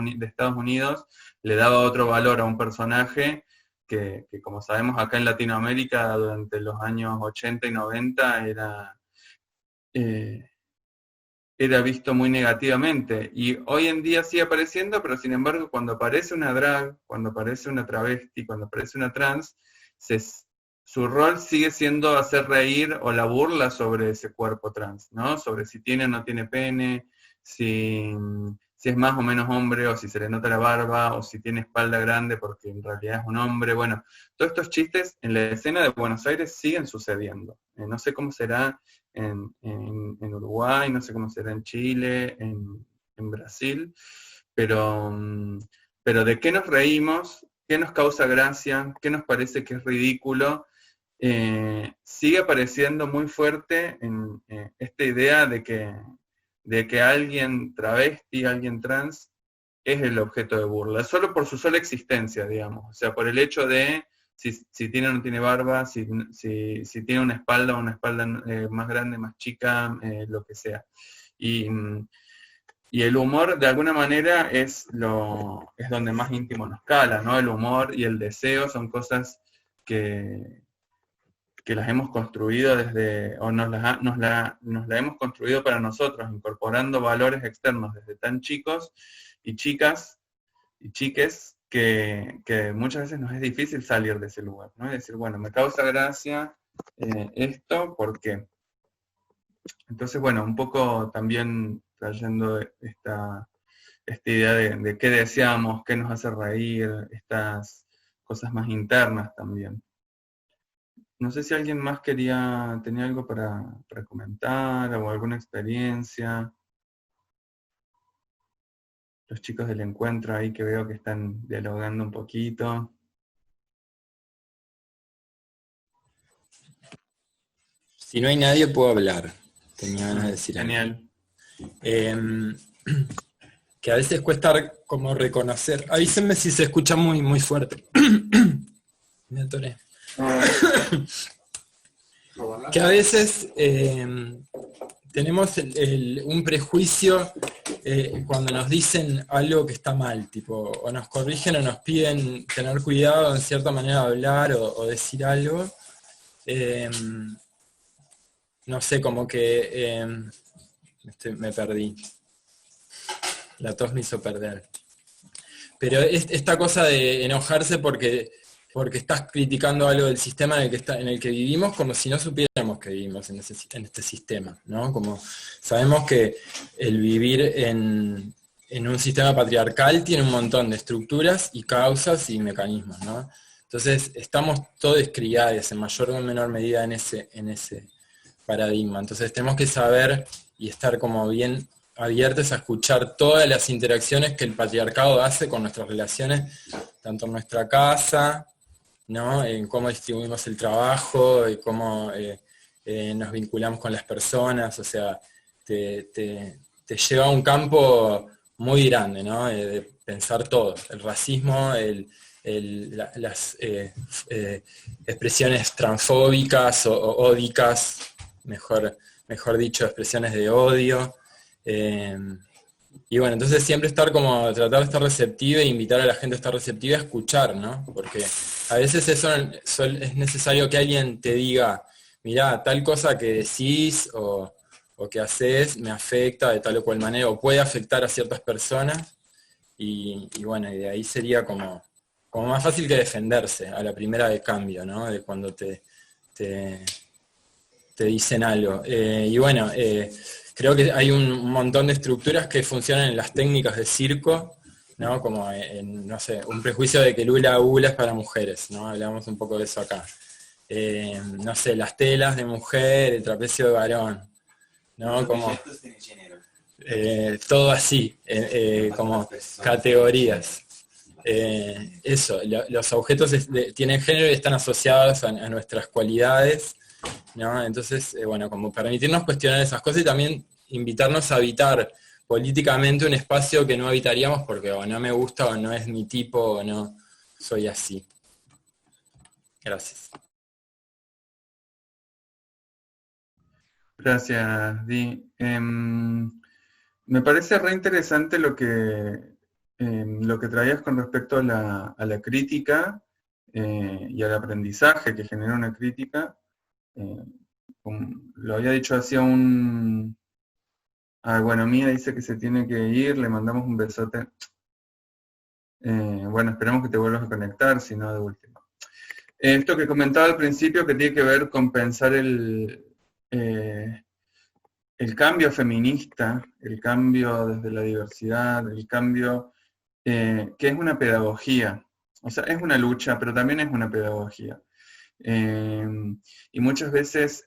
Unidos, le daba otro valor a un personaje que como sabemos acá en Latinoamérica durante los años 80 y 90 era visto muy negativamente. Y hoy en día sigue apareciendo, pero sin embargo cuando aparece una drag, cuando aparece una travesti, cuando aparece una trans, su rol sigue siendo hacer reír o la burla sobre ese cuerpo trans, ¿no? Sobre si tiene o no tiene pene, si es más o menos hombre, o si se le nota la barba, o si tiene espalda grande porque en realidad es un hombre. Bueno, todos estos chistes en la escena de Buenos Aires siguen sucediendo. No sé cómo será en Uruguay, no sé cómo será en Chile, en Brasil, pero ¿de qué nos reímos? ¿Qué nos causa gracia? ¿Qué nos parece que es ridículo? Sigue apareciendo muy fuerte en esta idea de que alguien travesti, alguien trans, es el objeto de burla, solo por su sola existencia, digamos, o sea, por el hecho de si tiene o no tiene barba, si tiene una espalda más grande, más chica, lo que sea. Y el humor, de alguna manera, es donde más íntimo nos cala, ¿no? El humor y el deseo son cosas que las hemos construido o nos la hemos construido para nosotros, incorporando valores externos desde tan chicos y chicas y chiques que muchas veces nos es difícil salir de ese lugar, ¿no? Es decir, bueno, me causa gracia esto, ¿por qué? Entonces, bueno, un poco también trayendo esta idea de qué deseamos, qué nos hace reír, estas cosas más internas también. No sé si alguien más tenía algo para comentar o alguna experiencia. Los chicos del encuentro ahí que veo que están dialogando un poquito. Si no hay nadie, puedo hablar. Tenía ganas de decir algo. Genial. Que a veces cuesta como reconocer. Avísenme si se escucha muy, muy fuerte. Me atoré. Que a veces tenemos un prejuicio cuando nos dicen algo que está mal, tipo, o nos corrigen o nos piden tener cuidado en cierta manera de hablar o decir algo. No sé, como que me perdí. La tos me hizo perder. Pero esta cosa de enojarse porque estás criticando algo del sistema en el que vivimos, como si no supiéramos que vivimos en este sistema, ¿no? Como sabemos que el vivir en un sistema patriarcal tiene un montón de estructuras y causas y mecanismos, ¿no? Entonces estamos todos criados en mayor o menor medida en ese paradigma. Entonces tenemos que saber y estar como bien abiertos a escuchar todas las interacciones que el patriarcado hace con nuestras relaciones, tanto en nuestra casa, ¿no? En cómo distribuimos el trabajo, y cómo nos vinculamos con las personas, o sea, te lleva a un campo muy grande, ¿no? De pensar todo, el racismo, las expresiones transfóbicas o ódicas, mejor dicho, expresiones de odio. Y bueno, entonces siempre tratar de estar receptivo e invitar a la gente a estar receptiva a escuchar, ¿no? Porque a veces eso es necesario que alguien te diga, mirá, tal cosa que decís o que haces me afecta de tal o cual manera, o puede afectar a ciertas personas, y bueno, y de ahí sería como más fácil que defenderse a la primera de cambio, ¿no? De cuando te dicen algo. Y bueno, creo que hay un montón de estructuras que funcionan en las técnicas de circo, ¿no? Como no sé, un prejuicio de que el hula hula es para mujeres, ¿no? Hablamos un poco de eso acá. No sé, las telas de mujer, el trapecio de varón, ¿no? Como todo así, como categorías. Eso, los objetos tienen género y están asociados a nuestras cualidades, ¿no? Entonces, bueno, como permitirnos cuestionar esas cosas y también invitarnos a habitar políticamente un espacio que no habitaríamos porque o no me gusta o no es mi tipo o no soy así. Gracias. Gracias, Di. Me parece re interesante lo que traías con respecto a la crítica y al aprendizaje que genera una crítica. Lo había dicho hacia bueno, Mía dice que se tiene que ir, le mandamos un besote. Bueno, esperamos que te vuelvas a conectar, si no, de último. Esto que comentaba al principio que tiene que ver con pensar el cambio feminista, el cambio desde la diversidad, el cambio que es una pedagogía. O sea, es una lucha, pero también es una pedagogía. Y muchas veces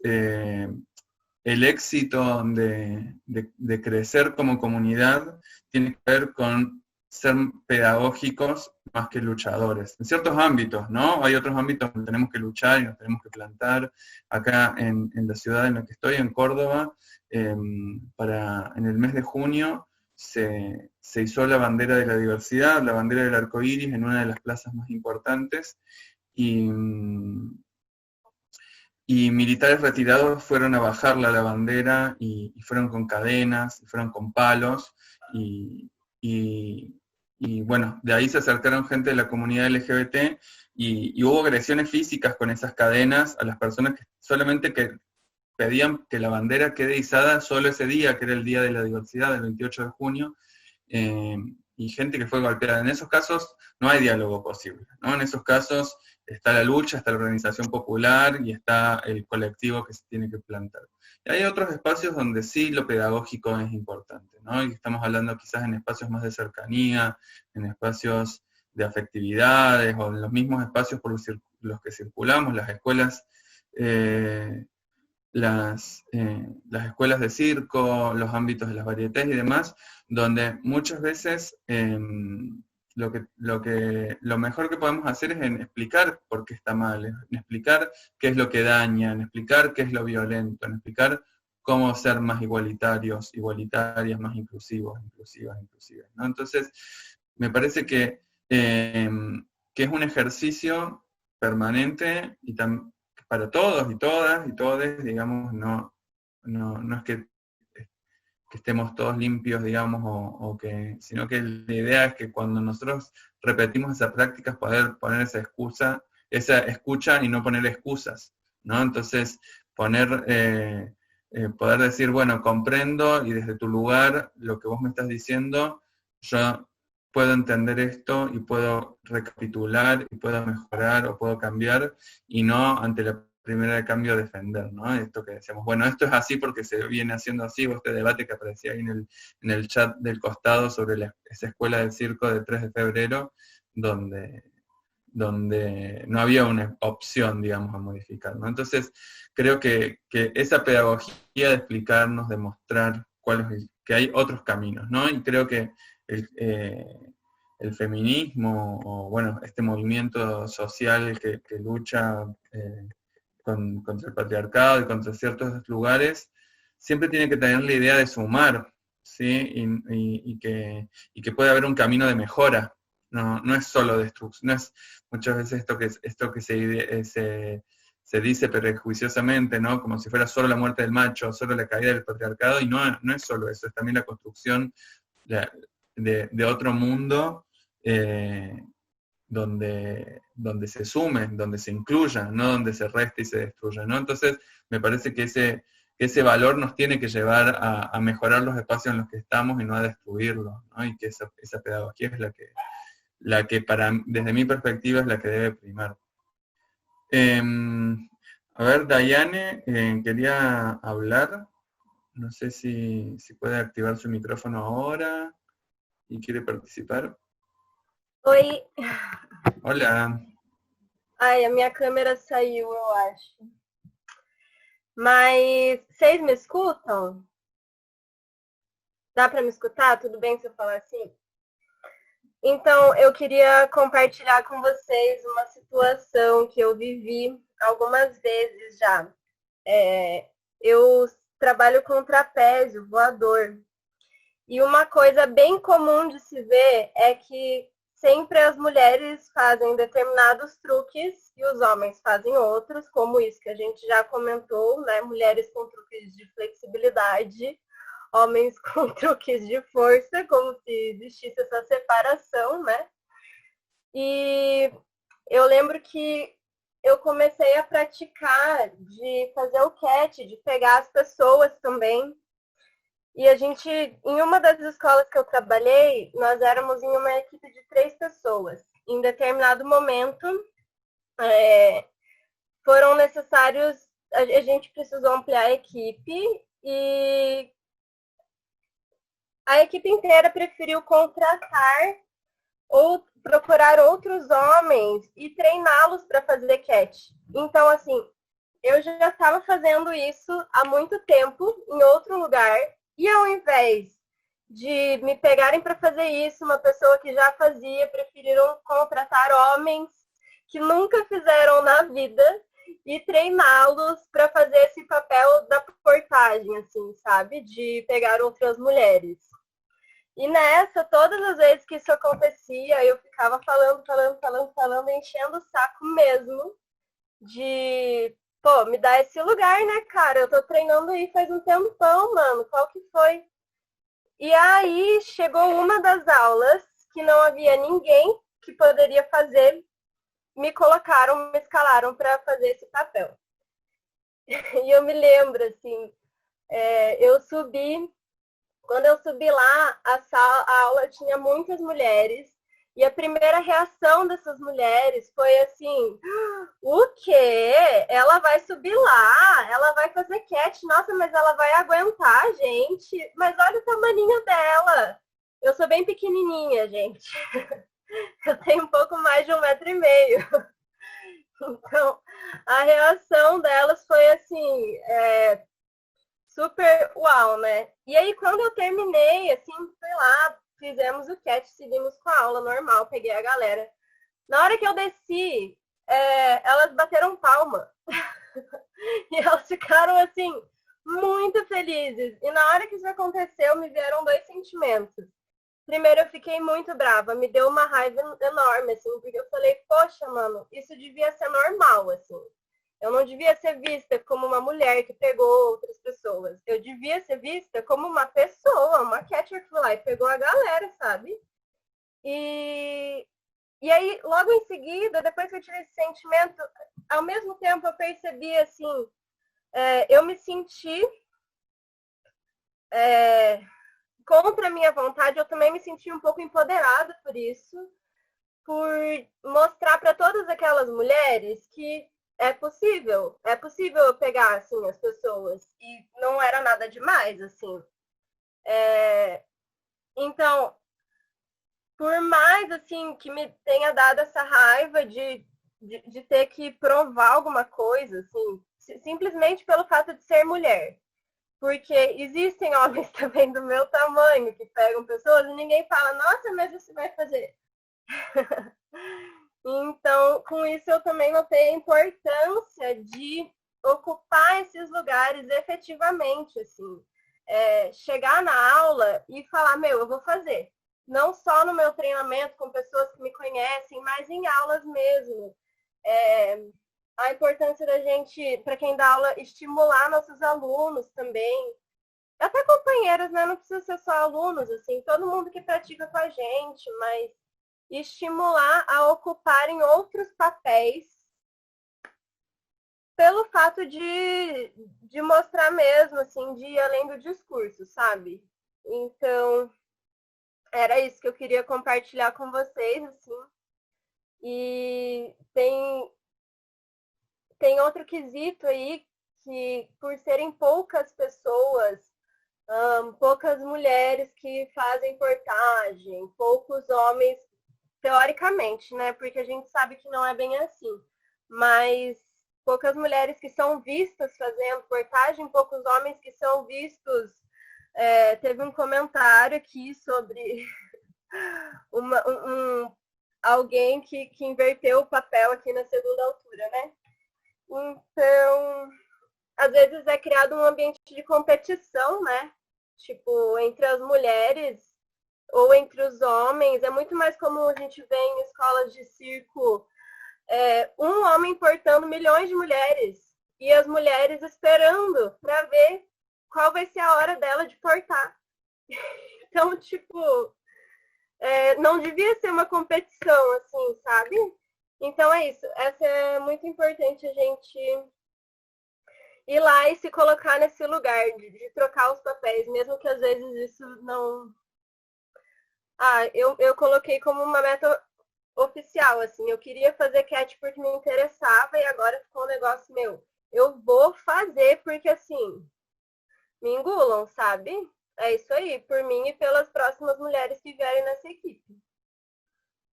el éxito de crecer como comunidad tiene que ver con ser pedagógicos más que luchadores. En ciertos ámbitos, ¿no? Hay otros ámbitos donde tenemos que luchar y nos tenemos que plantar. Acá en la ciudad en la que estoy, en Córdoba, en el mes de junio se izó la bandera de la diversidad, la bandera del arco iris en una de las plazas más importantes, y militares retirados fueron a bajarla la bandera y fueron con cadenas, y fueron con palos, y bueno, de ahí se acercaron gente de la comunidad LGBT y hubo agresiones físicas con esas cadenas a las personas que solamente pedían que la bandera quede izada solo ese día, que era el Día de la Diversidad, el 28 de junio, y gente que fue golpeada. En esos casos no hay diálogo posible, ¿no? En esos casos está la lucha, está la organización popular y está el colectivo que se tiene que plantar. Y hay otros espacios donde sí lo pedagógico es importante, ¿no? Y estamos hablando quizás en espacios más de cercanía, en espacios de afectividades, o en los mismos espacios por los que circulamos, las escuelas, las escuelas de circo, los ámbitos de las varietés y demás, donde muchas veces lo mejor que podemos hacer es en explicar por qué está mal, en explicar qué es lo que daña, en explicar qué es lo violento, en explicar cómo ser más igualitarios, igualitarias, más inclusivos, inclusivas, ¿no? Entonces, me parece que es un ejercicio permanente y para todos y todas y todes, digamos, no es que estemos todos limpios, digamos, sino que la idea es que cuando nosotros repetimos esas prácticas, poder poner esa escucha y no poner excusas, ¿no? Entonces, poder decir, bueno, comprendo y desde tu lugar, lo que vos me estás diciendo, yo puedo entender esto y puedo recapitular y puedo mejorar o puedo cambiar y no ante la primera de cambio defender, ¿no? Esto que decíamos, bueno, esto es así porque se viene haciendo así, o este debate que aparecía ahí en el chat del costado sobre esa escuela de circo del 3 de febrero, donde no había una opción, digamos, a modificar, ¿no? Entonces, creo que esa pedagogía de explicarnos, de mostrar que hay otros caminos, ¿no? Y creo que el feminismo, o bueno, este movimiento social que lucha contra el patriarcado y contra ciertos lugares, siempre tiene que tener la idea de sumar, ¿sí? Y que puede haber un camino de mejora. No es solo destrucción, no es muchas veces esto que se dice prejuiciosamente, ¿no? Como si fuera solo la muerte del macho, solo la caída del patriarcado, y no es solo eso, es también la construcción de otro mundo donde se sume, donde se incluya, no donde se reste y se destruya, ¿no? Entonces, me parece que ese valor nos tiene que llevar a mejorar los espacios en los que estamos y no a destruirlos, ¿no? Y que esa pedagogía es la que desde mi perspectiva es la que debe primar. A ver, Daiane quería hablar, no sé si puede activar su micrófono ahora y quiere participar. Oi. Hola. Ai, a minha câmera saiu, eu acho. Mas vocês me escutam? Dá para me escutar? Tudo bem se eu falar assim? Então, eu queria compartilhar com vocês uma situação que eu vivi algumas vezes já. Eu trabalho com trapézio voador. E uma coisa bem comum de se ver é que sempre as mulheres fazem determinados truques e os homens fazem outros, como isso que a gente já comentou, né? Mulheres com truques de flexibilidade, homens com truques de força, como se existisse essa separação, né? E eu lembro que eu comecei a praticar de fazer o catch, de pegar as pessoas também. E a gente, em uma das escolas que eu trabalhei, nós éramos em uma equipe de 3 pessoas. Em determinado momento, foram necessários, a gente precisou ampliar a equipe e a equipe inteira preferiu contratar ou procurar outros homens e treiná-los para fazer catch. Então, assim, eu já estava fazendo isso há muito tempo em outro lugar. E ao invés de me pegarem para fazer isso, uma pessoa que já fazia, preferiram contratar homens que nunca fizeram na vida e treiná-los para fazer esse papel da portagem, assim, sabe? De pegar outras mulheres. E nessa, todas as vezes que isso acontecia, eu ficava falando, enchendo o saco mesmo de... Pô, me dá esse lugar, né, cara? Eu tô treinando aí faz um tempão, mano. Qual que foi? E aí, chegou uma das aulas que não havia ninguém que poderia fazer. Me escalaram para fazer esse papel. E eu me lembro, assim, quando eu subi lá, a aula tinha muitas mulheres. E a primeira reação dessas mulheres foi assim, o quê? Ela vai subir lá, ela vai fazer catch, nossa, mas ela vai aguentar, gente. Mas olha o tamaninho dela. Eu sou bem pequenininha, gente. Eu tenho um pouco mais de 1,5 m. Então, a reação delas foi assim, super uau, né? E aí, quando eu terminei, assim, fui lá, fizemos o catch, seguimos com a aula normal, peguei a galera. Na hora que eu desci, elas bateram palma. E elas ficaram, assim, muito felizes. E na hora que isso aconteceu, me vieram 2 sentimentos. Primeiro, eu fiquei muito brava, me deu uma raiva enorme, assim, porque eu falei, poxa, mano, isso devia ser normal, assim. Eu não devia ser vista como uma mulher que pegou outras pessoas. Eu devia ser vista como uma pessoa, uma catcher que foi lá e pegou a galera, sabe? E aí, logo em seguida, depois que eu tive esse sentimento, ao mesmo tempo eu percebi, assim, eu me senti contra a minha vontade, eu também me senti um pouco empoderada por isso, por mostrar para todas aquelas mulheres que é possível eu pegar, assim, as pessoas, e não era nada demais, assim. Então, por mais, assim, que me tenha dado essa raiva de ter que provar alguma coisa, assim, simplesmente pelo fato de ser mulher. Porque existem homens também do meu tamanho que pegam pessoas e ninguém fala, nossa, mas você vai fazer. Então, com isso eu também notei a importância de ocupar esses lugares efetivamente, assim. Chegar na aula e falar, eu vou fazer. Não só no meu treinamento com pessoas que me conhecem, mas em aulas mesmo. A importância da gente, para quem dá aula, estimular nossos alunos também. Até companheiros, né? Não precisa ser só alunos, assim, todo mundo que pratica com a gente, mas estimular a ocuparem outros papéis pelo fato de mostrar mesmo, assim, de ir além do discurso, sabe? Então, era isso que eu queria compartilhar com vocês, assim. E tem outro quesito aí que, por serem poucas pessoas, poucas mulheres que fazem portagem, poucos homens, teoricamente, né? Porque a gente sabe que não é bem assim. Mas poucas mulheres que são vistas fazendo portagem, poucos homens que são vistos. Teve um comentário aqui sobre alguém que inverteu o papel aqui na segunda altura, né? Então, às vezes é criado um ambiente de competição, né? Tipo, entre as mulheres ou entre os homens. É muito mais comum a gente ver em escolas de circo um homem portando milhões de mulheres e as mulheres esperando para ver qual vai ser a hora dela de portar. Então, tipo, não devia ser uma competição, assim, sabe? Então é isso. Essa é muito importante a gente ir lá e se colocar nesse lugar de trocar os papéis, mesmo que às vezes isso não... eu coloquei como uma meta oficial, assim. Eu queria fazer cat porque me interessava e agora ficou um negócio meu. Eu vou fazer porque, assim, me engulam, sabe? É isso aí, por mim e pelas próximas mulheres que vierem nessa equipe.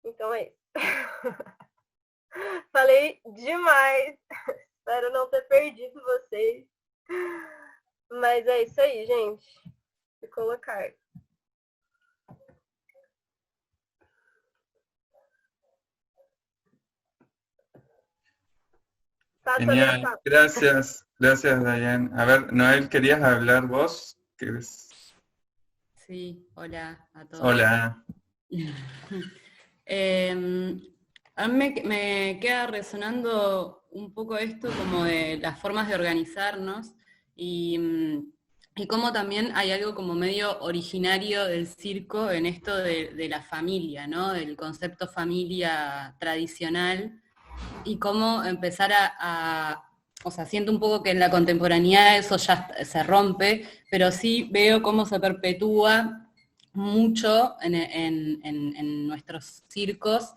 Então é isso. Falei demais. Espero não ter perdido vocês. Mas é isso aí, gente. Vou colocar. Genial, gracias, Dayan. A ver, Noel, ¿querías hablar vos? Sí, hola a todos. Hola. A mí me queda resonando un poco esto como de las formas de organizarnos y cómo también hay algo como medio originario del circo en esto de la familia, ¿no? Del concepto familia tradicional y cómo empezar o sea, siento un poco que en la contemporaneidad eso ya se rompe, pero sí veo cómo se perpetúa mucho en nuestros circos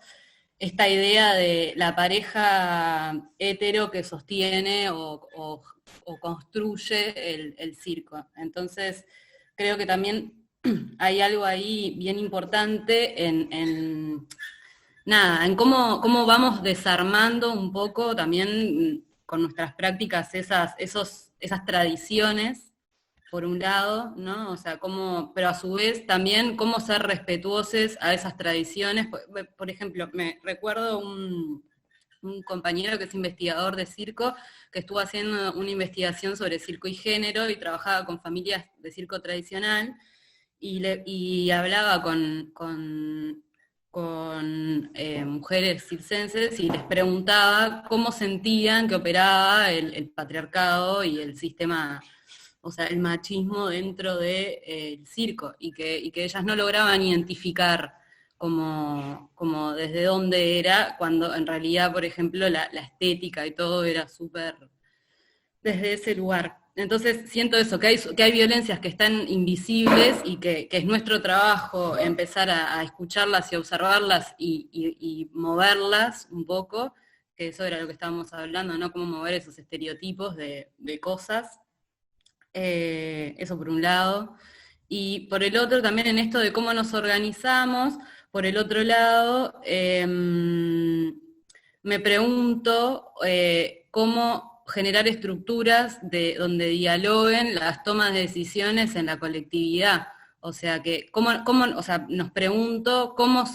esta idea de la pareja hetero que sostiene o construye el circo. Entonces, creo que también hay algo ahí bien importante en cómo vamos desarmando un poco también con nuestras prácticas esas tradiciones, por un lado, ¿no? O sea, pero a su vez también cómo ser respetuosos a esas tradiciones. Por ejemplo, me recuerdo un compañero que es investigador de circo, que estuvo haciendo una investigación sobre circo y género y trabajaba con familias de circo tradicional, y hablaba con mujeres circenses y les preguntaba cómo sentían que operaba el patriarcado y el sistema, o sea, el machismo dentro del circo, y que ellas no lograban identificar como desde dónde era, cuando en realidad, por ejemplo, la estética y todo era súper desde ese lugar. Entonces siento eso, que hay violencias que están invisibles y que es nuestro trabajo empezar a escucharlas y a observarlas y moverlas un poco, que eso era lo que estábamos hablando, ¿no? Cómo mover esos estereotipos de cosas. Eso por un lado. Y por el otro también en esto de cómo nos organizamos, por el otro lado, me pregunto cómo generar estructuras donde dialoguen las tomas de decisiones en la colectividad. O sea, o sea, nos pregunto cómo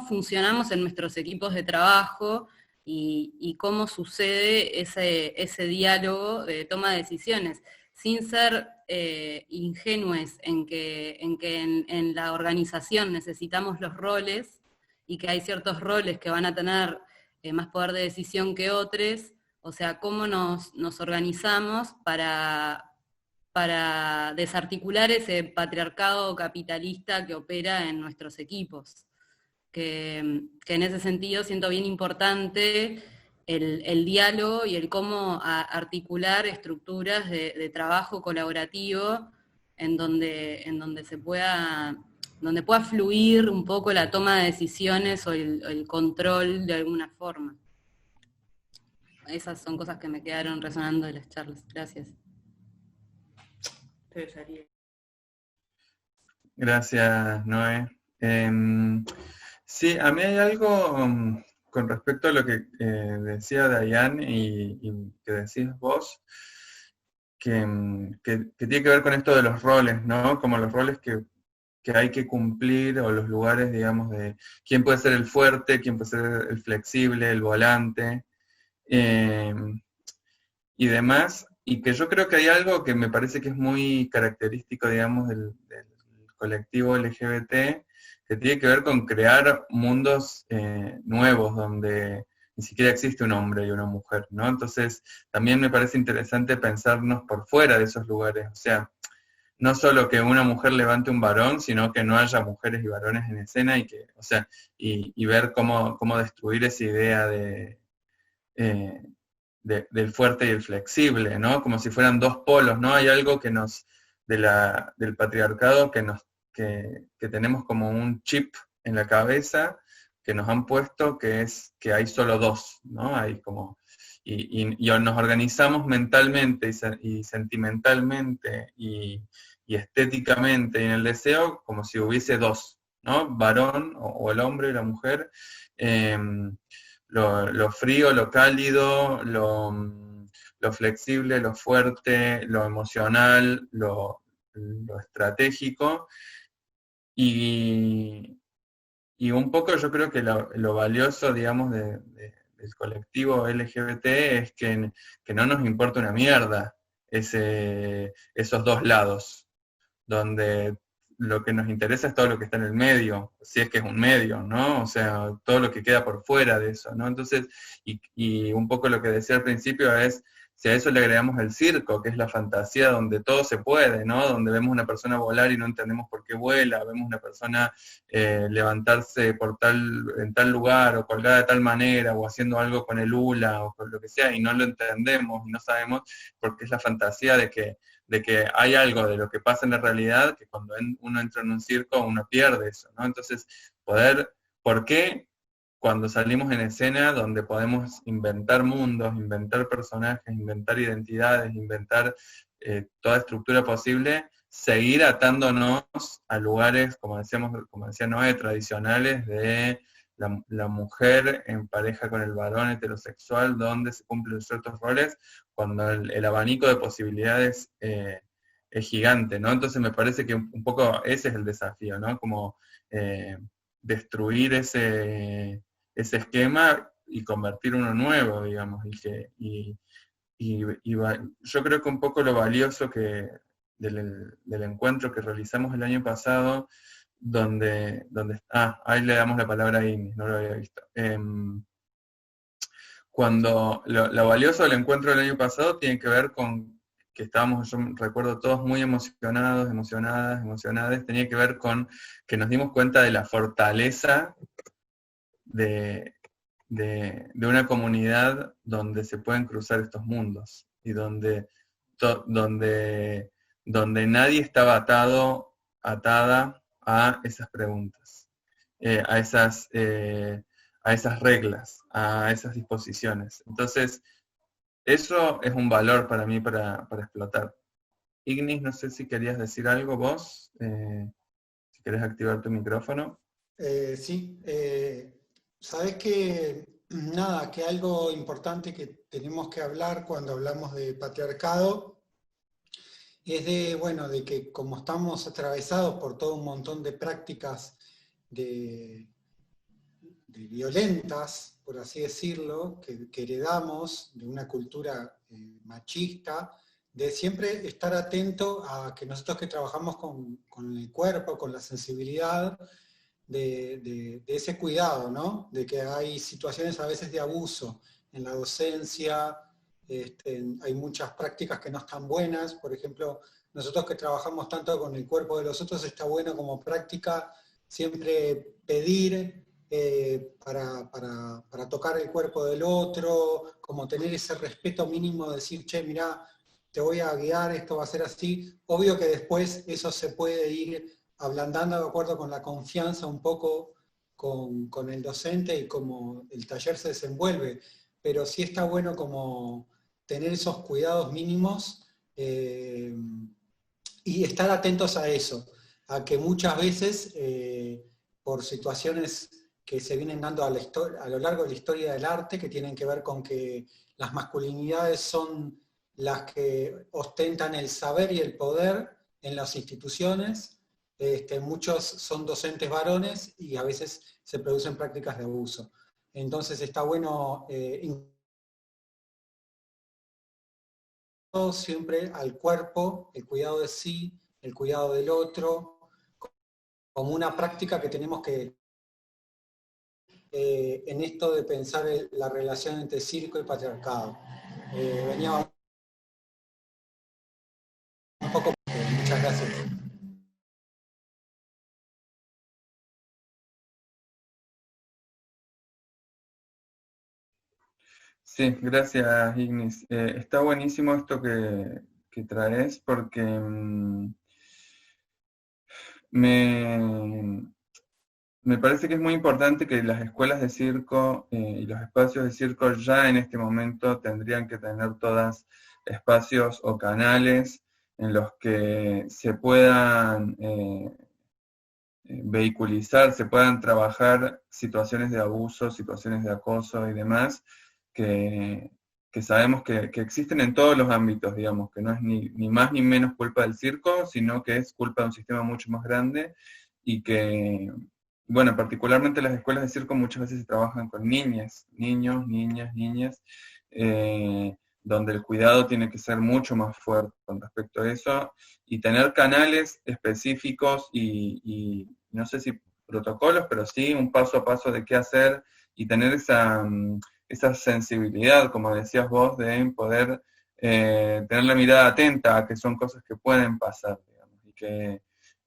funcionamos en nuestros equipos de trabajo y cómo sucede ese diálogo de toma de decisiones, sin ser ingenues en que en la organización necesitamos los roles y que hay ciertos roles que van a tener más poder de decisión que otros. O sea, cómo nos organizamos para desarticular ese patriarcado capitalista que opera en nuestros equipos. Que en ese sentido siento bien importante el diálogo y el cómo articular estructuras de trabajo colaborativo en donde pueda fluir un poco la toma de decisiones o el control de alguna forma. Esas son cosas que me quedaron resonando de las charlas. Gracias. Gracias, Noé. Sí, a mí hay algo con respecto a lo que decía Dayan y que decís vos, que tiene que ver con esto de los roles, ¿no? Como los roles que hay que cumplir, o los lugares, digamos, de quién puede ser el fuerte, quién puede ser el flexible, el volante, y demás, y que yo creo que hay algo que me parece que es muy característico, digamos, del colectivo LGBT, que tiene que ver con crear mundos nuevos, donde ni siquiera existe un hombre y una mujer, ¿no? Entonces, también me parece interesante pensarnos por fuera de esos lugares, o sea, no solo que una mujer levante un varón, sino que no haya mujeres y varones en escena, y que, o sea, y ver cómo destruir esa idea del fuerte y el flexible, ¿no? Como si fueran dos polos, ¿no? Hay algo que del patriarcado que tenemos como un chip en la cabeza, que nos han puesto, que es que hay solo dos, ¿no? Hay como, y nos organizamos mentalmente y sentimentalmente y estéticamente y en el deseo como si hubiese dos, ¿no? Varón o el hombre y la mujer, lo frío, lo cálido, lo flexible, lo fuerte, lo emocional, lo estratégico, y un poco yo creo que lo valioso, digamos, del colectivo LGBT es que no nos importa una mierda esos dos lados, donde lo que nos interesa es todo lo que está en el medio, si es que es un medio, ¿no? O sea, todo lo que queda por fuera de eso, ¿no? Entonces, y un poco lo que decía al principio es, si a eso le agregamos el circo, que es la fantasía donde todo se puede, ¿no? Donde vemos una persona volar y no entendemos por qué vuela, vemos una persona levantarse en tal lugar, o colgada de tal manera, o haciendo algo con el hula, o con lo que sea, y no lo entendemos, y no sabemos, porque es la fantasía de que hay algo de lo que pasa en la realidad, que cuando uno entra en un circo, uno pierde eso, ¿no? Entonces, ¿por qué cuando salimos en escena, donde podemos inventar mundos, inventar personajes, inventar identidades, inventar toda estructura posible, seguir atándonos a lugares, como decía Noé, tradicionales de la mujer en pareja con el varón heterosexual, donde se cumplen ciertos roles, cuando el abanico de posibilidades es gigante, ¿no? Entonces me parece que un poco ese es el desafío, ¿no? Como destruir ese esquema y convertir uno nuevo, digamos, yo creo que un poco lo valioso del encuentro que realizamos el año pasado, ahí le damos la palabra a Ignis, no lo había visto. Cuando lo valioso del encuentro del año pasado tiene que ver con que estábamos, yo recuerdo todos muy emocionados, emocionadas, tenía que ver con que nos dimos cuenta de la fortaleza de una comunidad donde se pueden cruzar estos mundos y donde nadie estaba atada a esas preguntas, a esas reglas, a esas disposiciones. Entonces, eso es un valor para mí para explotar. Ignis, no sé si querías decir algo vos, si querés activar tu micrófono. Sí, sabes que nada, que algo importante que tenemos que hablar cuando hablamos de patriarcado es de que como estamos atravesados por todo un montón de prácticas de violentas, por así decirlo, que heredamos de una cultura machista, de siempre estar atento a que nosotros que trabajamos con el cuerpo, con la sensibilidad, de ese cuidado, ¿no? De que hay situaciones a veces de abuso en la docencia, hay muchas prácticas que no están buenas, por ejemplo, nosotros que trabajamos tanto con el cuerpo de los otros, está bueno como práctica siempre pedir para tocar el cuerpo del otro, como tener ese respeto mínimo, de decir, che, mirá, te voy a guiar, esto va a ser así. Obvio que después eso se puede ir ablandando de acuerdo con la confianza un poco con el docente y cómo el taller se desenvuelve, pero sí está bueno como tener esos cuidados mínimos y estar atentos a eso, a que muchas veces por situaciones que se vienen dando a lo largo de la historia del arte, que tienen que ver con que las masculinidades son las que ostentan el saber y el poder en las instituciones. Muchos son docentes varones y a veces se producen prácticas de abuso. Entonces está bueno siempre al cuerpo, el cuidado de sí, el cuidado del otro, como una práctica que tenemos que en esto de pensar la relación entre circo y patriarcado. Venía un poco, muchas gracias. Sí, gracias Ignis. Está buenísimo esto que traes porque me parece que es muy importante que las escuelas de circo y los espacios de circo ya en este momento tendrían que tener todas espacios o canales en los que se puedan vehiculizar, se puedan trabajar situaciones de abuso, situaciones de acoso y demás, que sabemos que existen en todos los ámbitos, digamos, que no es ni más ni menos culpa del circo, sino que es culpa de un sistema mucho más grande y que, bueno, particularmente las escuelas de circo muchas veces se trabajan con niñas, niños, niñas, donde el cuidado tiene que ser mucho más fuerte con respecto a eso, y tener canales específicos y no sé si protocolos, pero sí un paso a paso de qué hacer, y tener esa sensibilidad, como decías vos, de poder tener la mirada atenta a que son cosas que pueden pasar, digamos,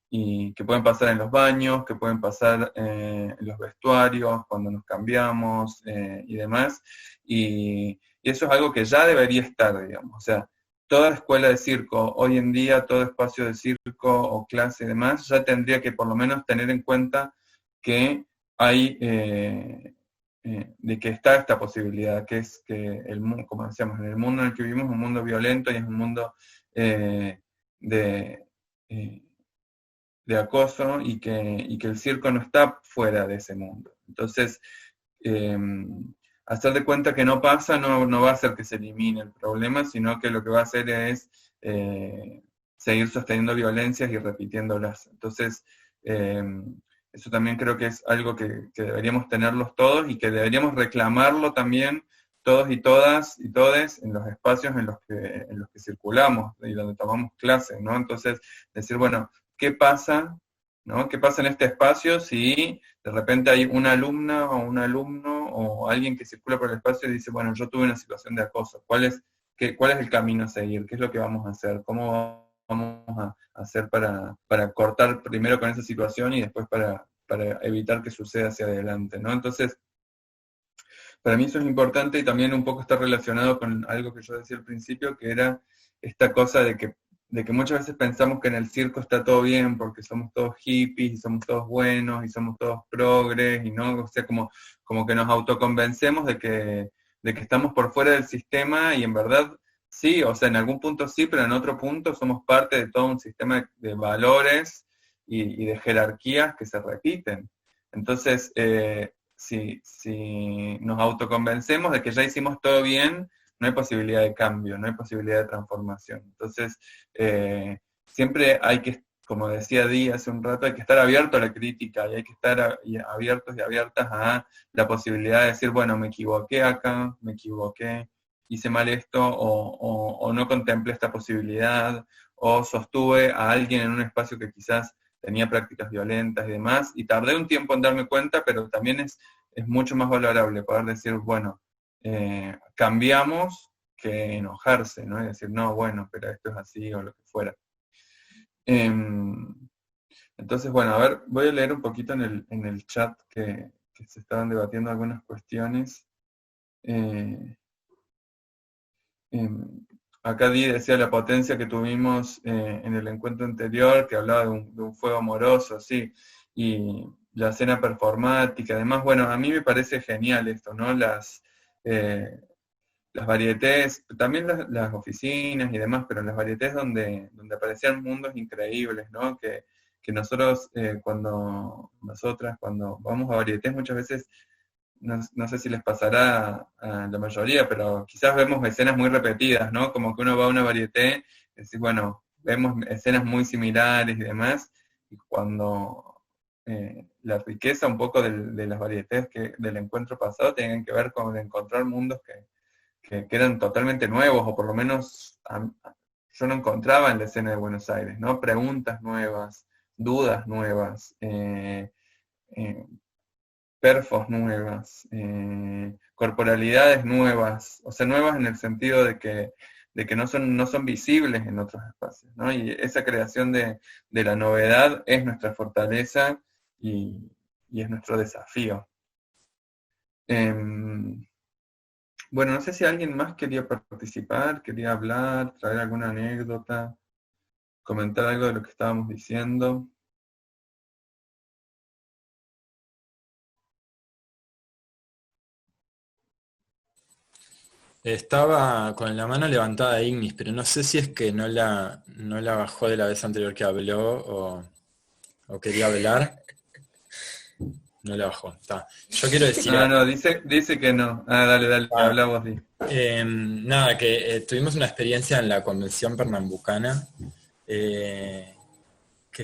y que pueden pasar en los baños, que pueden pasar en los vestuarios, cuando nos cambiamos y demás, y eso es algo que ya debería estar, digamos, o sea, toda escuela de circo, hoy en día, todo espacio de circo o clase y demás, ya tendría que por lo menos tener en cuenta que hay, de que está esta posibilidad, que es que el mundo, como decíamos, en el mundo en el que vivimos es un mundo violento y es un mundo de acoso y que el circo no está fuera de ese mundo. Entonces, hacer de cuenta que no pasa no va a hacer que se elimine el problema, sino que lo que va a hacer es seguir sosteniendo violencias y repitiéndolas. Entonces, eso también creo que es algo que deberíamos tenerlos todos y que deberíamos reclamarlo también todos y todas y todes en los espacios en los que circulamos y donde tomamos clases, ¿no? Entonces, decir, bueno, ¿qué pasa ¿no? ¿Qué pasa en este espacio si de repente hay una alumna o un alumno o alguien que circula por el espacio y dice, bueno, yo tuve una situación de acoso, ¿cuál es el camino a seguir? ¿Qué es lo que vamos a hacer? ¿Cómo vamos a hacer para cortar primero con esa situación y después para evitar que suceda hacia adelante, ¿no? Entonces, para mí eso es importante y también un poco está relacionado con algo que yo decía al principio, que era esta cosa de que muchas veces pensamos que en el circo está todo bien porque somos todos hippies y somos todos buenos y somos todos progres y no, o sea, como que nos autoconvencemos de que estamos por fuera del sistema y en verdad sí, o sea, en algún punto sí, pero en otro punto somos parte de todo un sistema de valores y de jerarquías que se repiten. Entonces, si nos autoconvencemos de que ya hicimos todo bien, no hay posibilidad de cambio, no hay posibilidad de transformación. Entonces, siempre hay que, como decía Di hace un rato, hay que estar abierto a la crítica y hay que estar abiertos y abiertas a la posibilidad de decir, bueno, me equivoqué acá, me equivoqué, hice mal esto, o no contemplé esta posibilidad, o sostuve a alguien en un espacio que quizás tenía prácticas violentas y demás, y tardé un tiempo en darme cuenta, pero también es mucho más valorable poder decir, bueno, cambiamos que enojarse, ¿no? Y decir, no, bueno, pero esto es así o lo que fuera. Entonces, bueno, a ver, voy a leer un poquito en el chat que se estaban debatiendo algunas cuestiones. Acá Di decía la potencia que tuvimos en el encuentro anterior, que hablaba de un fuego amoroso, sí, y la escena performática, además, bueno, a mí me parece genial esto, ¿no? Las varietés, también las oficinas y demás, pero las varietés donde aparecían mundos increíbles, ¿no? Que nosotros, cuando vamos a varietés muchas veces, no sé si les pasará a la mayoría, pero quizás vemos escenas muy repetidas, ¿no? Como que uno va a una varieté, y decir, bueno, vemos escenas muy similares y demás, y cuando la riqueza un poco de las varietés del encuentro pasado tienen que ver con encontrar mundos que eran totalmente nuevos, o por lo menos yo no encontraba en la escena de Buenos Aires, ¿no? Preguntas nuevas, dudas nuevas, perfos nuevas, corporalidades nuevas, o sea, nuevas en el sentido de que no son visibles en otros espacios, ¿no? Y esa creación de la novedad es nuestra fortaleza y es nuestro desafío. Bueno, no sé si alguien más quería participar, quería hablar, traer alguna anécdota, comentar algo de lo que estábamos diciendo. Estaba con la mano levantada Ignis, pero no sé si es que no la bajó de la vez anterior que habló o quería hablar. No la bajó, está. Yo quiero decir... No, dice que no. Dale, habla vos, Di. Nada, que tuvimos una experiencia en la Convención Pernambucana, que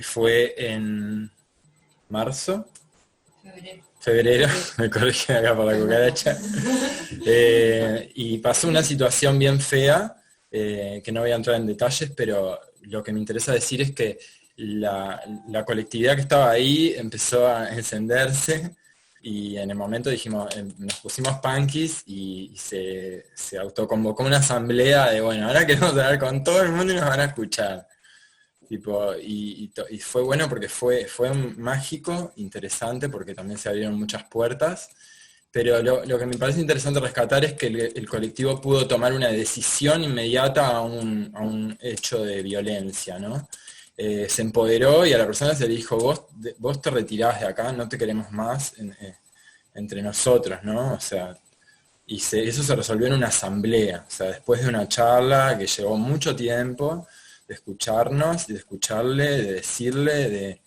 fue en marzo. Febrero, me corrige acá por la cucaracha. Y pasó una situación bien fea, que no voy a entrar en detalles, pero lo que me interesa decir es que la colectividad que estaba ahí empezó a encenderse y en el momento dijimos, nos pusimos punkis y se autoconvocó una asamblea de, bueno, ahora queremos hablar con todo el mundo y nos van a escuchar. Tipo, y fue bueno porque fue mágico, interesante, porque también se abrieron muchas puertas, pero lo que me parece interesante rescatar es que el colectivo pudo tomar una decisión inmediata a un hecho de violencia, ¿no? Se empoderó y a la persona se le dijo, vos te retirás de acá, no te queremos más entre nosotros, ¿no? O sea, y eso se resolvió en una asamblea, o sea, después de una charla que llevó mucho tiempo, de escucharnos, de escucharle, de decirle,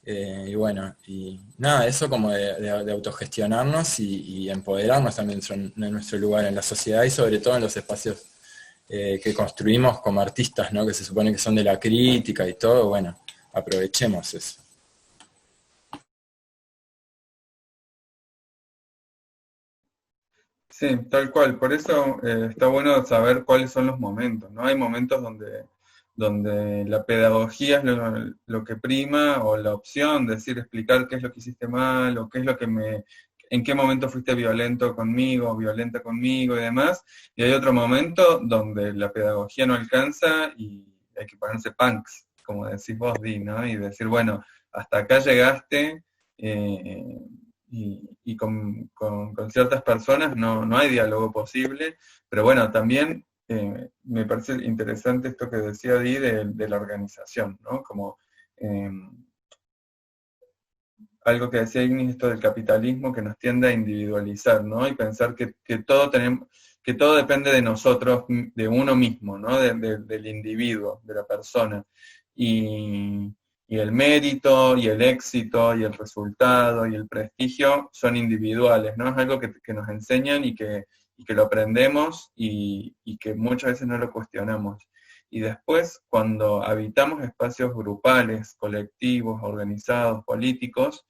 y bueno, y nada, eso como de autogestionarnos y empoderarnos también en nuestro lugar en la sociedad y sobre todo en los espacios que construimos como artistas, ¿no? Que se supone que son de la crítica y todo, bueno, aprovechemos eso. Sí, tal cual. Por eso está bueno saber cuáles son los momentos, ¿no? Hay momentos donde donde la pedagogía es lo que prima, o la opción, es decir, explicar qué es lo que hiciste mal, o qué es lo que en qué momento fuiste violento conmigo, violenta conmigo y demás, y hay otro momento donde la pedagogía no alcanza y hay que ponerse punks, como decís vos, Di, ¿no? Y decir, bueno, hasta acá llegaste, y con ciertas personas no hay diálogo posible, pero bueno, también me parece interesante esto que decía Di de la organización, ¿no? Como algo que decía Ignis, esto del capitalismo que nos tiende a individualizar, ¿no? Y pensar que todo depende de nosotros, de uno mismo, ¿no? Del individuo, de la persona. Y el mérito, y el éxito, y el resultado, y el prestigio son individuales, ¿no? Es algo que nos enseñan y que lo aprendemos y que muchas veces no lo cuestionamos. Y después, cuando habitamos espacios grupales, colectivos, organizados, políticos,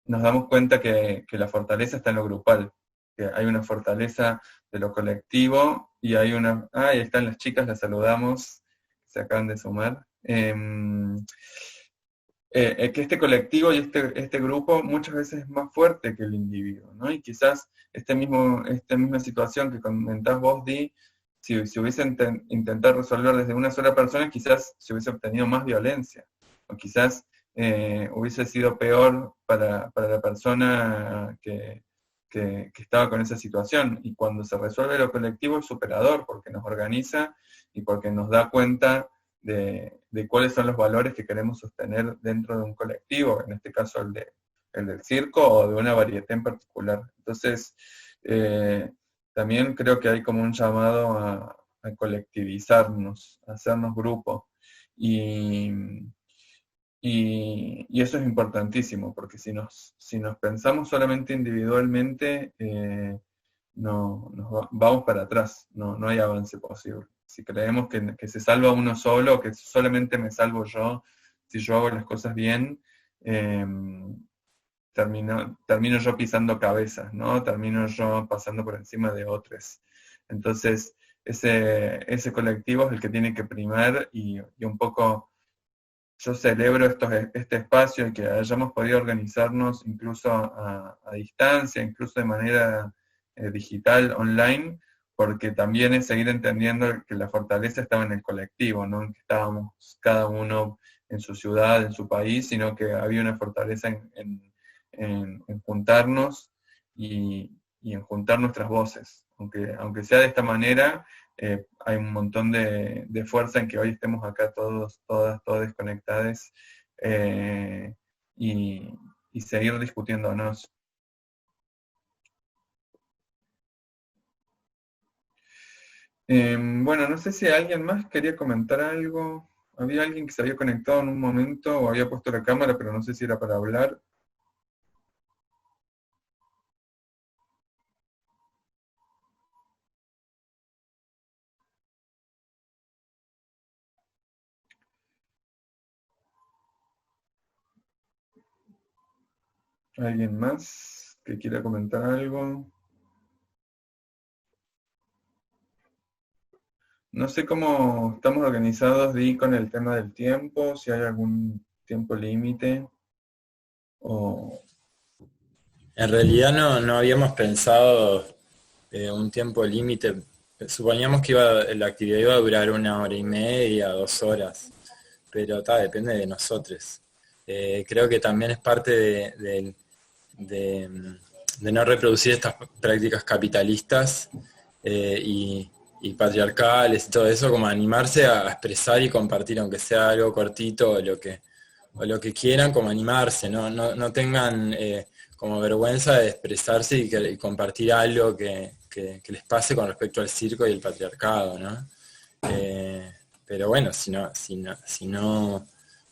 nos damos cuenta que la fortaleza está en lo grupal, que hay una fortaleza de lo colectivo, y hay una... ahí están las chicas, las saludamos, se acaban de sumar. Que este colectivo y este grupo muchas veces es más fuerte que el individuo, ¿no? Y quizás esta misma situación que comentás vos, Di, si hubiese intentado resolver desde una sola persona, quizás se hubiese obtenido más violencia, o quizás hubiese sido peor para la persona que estaba con esa situación. Y cuando se resuelve lo colectivo es superador, porque nos organiza y porque nos da cuenta de cuáles son los valores que queremos sostener dentro de un colectivo, en este caso el del circo o de una variedad en particular. Entonces, también creo que hay como un llamado a colectivizarnos, a hacernos grupo. Y eso es importantísimo, porque si nos pensamos solamente individualmente, vamos para atrás, no hay avance posible. Si creemos que se salva uno solo, que solamente me salvo yo, si yo hago las cosas bien, termino yo pisando cabezas, ¿no? Termino yo pasando por encima de otros. Entonces, ese colectivo es el que tiene que primar, y un poco yo celebro este espacio y que hayamos podido organizarnos incluso a distancia, incluso de manera digital, online, porque también es seguir entendiendo que la fortaleza estaba en el colectivo, no en que estábamos cada uno en su ciudad, en su país, sino que había una fortaleza en juntarnos y en juntar nuestras voces. Aunque sea de esta manera, hay un montón de fuerza en que hoy estemos acá todos conectados, y seguir discutiéndonos. Bueno, no sé si alguien más quería comentar algo. Había alguien que se había conectado en un momento o había puesto la cámara, pero no sé si era para hablar. ¿Alguien más que quiera comentar algo? No sé cómo estamos organizados, Di, con el tema del tiempo, si hay algún tiempo límite. En realidad no habíamos pensado un tiempo límite. Suponíamos que la actividad iba a durar 1 hora y media, 2 horas, pero depende de nosotros. Creo que también es parte de no reproducir estas prácticas capitalistas y patriarcales y todo eso, como animarse a expresar y compartir, aunque sea algo cortito o lo que quieran, como animarse, no tengan como vergüenza de expresarse y compartir algo que les pase con respecto al circo y el patriarcado, ¿no? Pero bueno, si no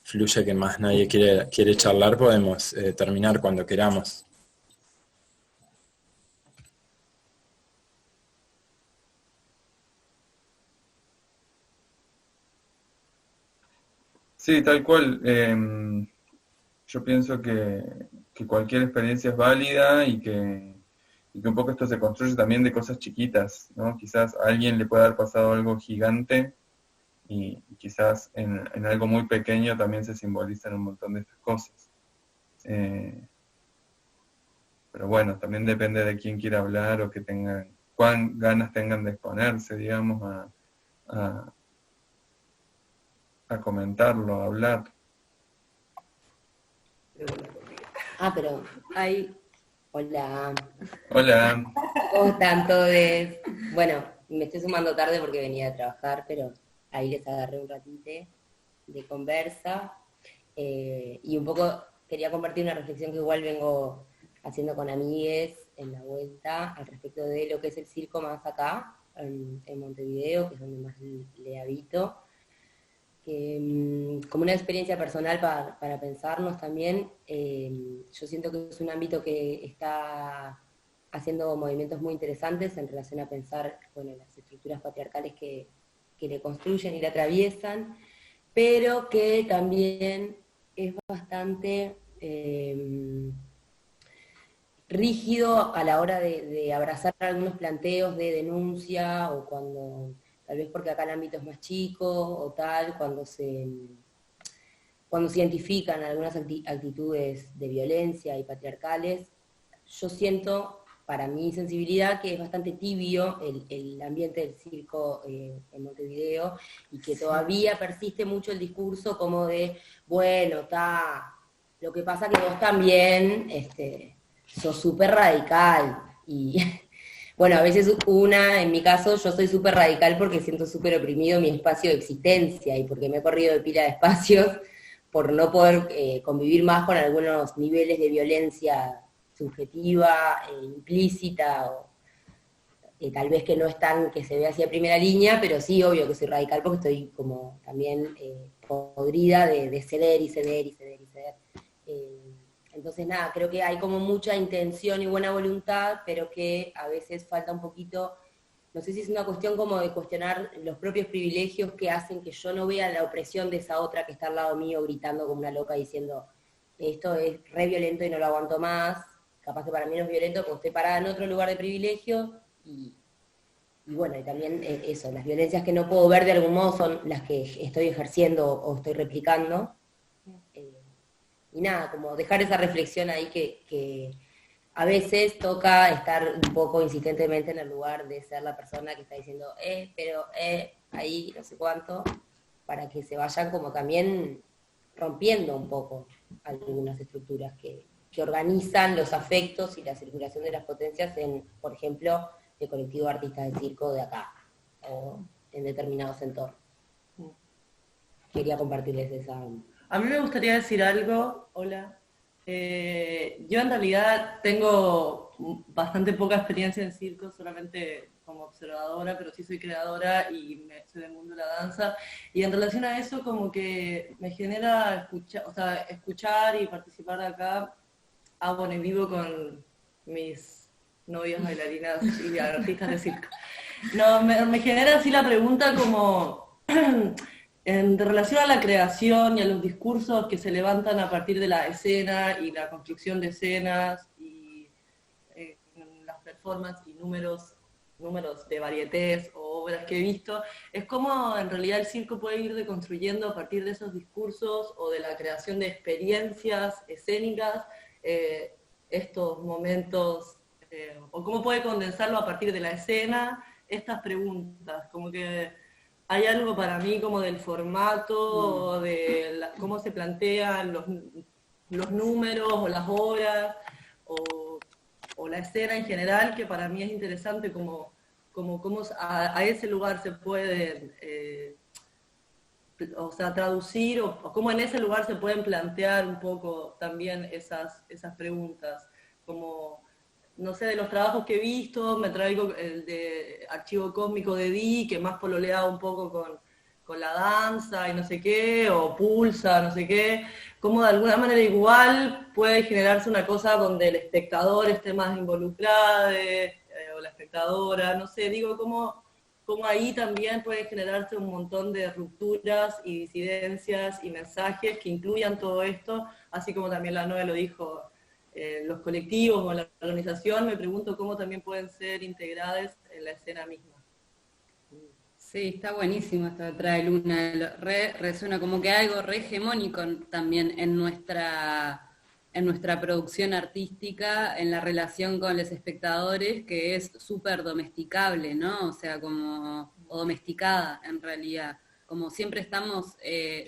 fluye que más nadie quiere charlar, podemos terminar cuando queramos. Sí, tal cual. Yo pienso que cualquier experiencia es válida y que un poco esto se construye también de cosas chiquitas, ¿no? Quizás a alguien le pueda haber pasado algo gigante y quizás en algo muy pequeño también se simbolizan un montón de estas cosas. Pero bueno, también depende de quién quiera hablar o que tengan, cuán ganas tengan de exponerse, digamos, a comentarlo, a hablar. Pero hay... Hola. Hola. ¿Cómo están todos? Bueno, me estoy sumando tarde porque venía a trabajar, pero ahí les agarré un ratito de conversa. Y un poco quería compartir una reflexión que igual vengo haciendo con amigues en la vuelta al respecto de lo que es el circo más acá, en Montevideo, que es donde más le habito. Que, como una experiencia personal para pensarnos también, yo siento que es un ámbito que está haciendo movimientos muy interesantes en relación a pensar, bueno, las estructuras patriarcales que le construyen y le atraviesan, pero que también es bastante rígido a la hora de abrazar algunos planteos de denuncia, o cuando, tal vez porque acá el ámbito es más chico, o tal, cuando se identifican algunas actitudes de violencia y patriarcales, yo siento, para mi sensibilidad, que es bastante tibio el ambiente del circo en Montevideo, y que todavía persiste mucho el discurso como de, bueno, lo que pasa que vos también sos súper radical, y bueno, a veces en mi caso, yo soy súper radical porque siento súper oprimido mi espacio de existencia, y porque me he corrido de pila de espacios por no poder convivir más con algunos niveles de violencia subjetiva, implícita, o tal vez que no es tan que se ve así a primera línea, pero sí, obvio que soy radical porque estoy como también podrida de ceder y ceder y ceder y ceder. Entonces nada, creo que hay como mucha intención y buena voluntad, pero que a veces falta un poquito, no sé si es una cuestión como de cuestionar los propios privilegios que hacen que yo no vea la opresión de esa otra que está al lado mío gritando como una loca diciendo, esto es re violento y no lo aguanto más. Capaz que para mí no es violento porque estoy parada en otro lugar de privilegio, y bueno, y también eso, las violencias que no puedo ver de algún modo son las que estoy ejerciendo o estoy replicando. Y nada, como dejar esa reflexión ahí que a veces toca estar un poco insistentemente en el lugar de ser la persona que está diciendo, pero ahí no sé cuánto, para que se vayan como también rompiendo un poco algunas estructuras que organizan los afectos y la circulación de las potencias en, por ejemplo, el colectivo de artistas de circo de acá, o en determinados entornos. Quería compartirles esa... A mí me gustaría decir algo, hola. Yo en realidad tengo bastante poca experiencia en circo, solamente como observadora, pero sí soy creadora y soy del mundo de la danza. Y en relación a eso, como que me genera escuchar y participar de acá. Bueno, y vivo con mis novias bailarinas y artistas de circo. No, me genera así la pregunta como, en relación a la creación y a los discursos que se levantan a partir de la escena y la construcción de escenas y las performances y números de varietés o obras que he visto, es como en realidad el circo puede ir deconstruyendo a partir de esos discursos o de la creación de experiencias escénicas, estos momentos, o cómo puede condensarlo a partir de la escena, estas preguntas, como que hay algo para mí como del formato, de cómo se plantean los números o las obras, o la escena en general, que para mí es interesante como a ese lugar se puede traducir, o cómo en ese lugar se pueden plantear un poco también esas preguntas. Como, no sé, de los trabajos que he visto, me traigo el de Archivo Cósmico de Di, que más pololeaba un poco con la danza y no sé qué, o Pulsa, no sé qué, como de alguna manera igual puede generarse una cosa donde el espectador esté más involucrado, o la espectadora, no sé, digo, como ahí también puede generarse un montón de rupturas y disidencias y mensajes que incluyan todo esto, así como también la Noe lo dijo, los colectivos o la organización, me pregunto cómo también pueden ser integradas en la escena misma. Sí, está buenísimo esto de Trae Luna, resuena como que hay algo re hegemónico también en nuestra producción artística, en la relación con los espectadores, que es súper domesticable, ¿no? O sea, o domesticada en realidad. Como siempre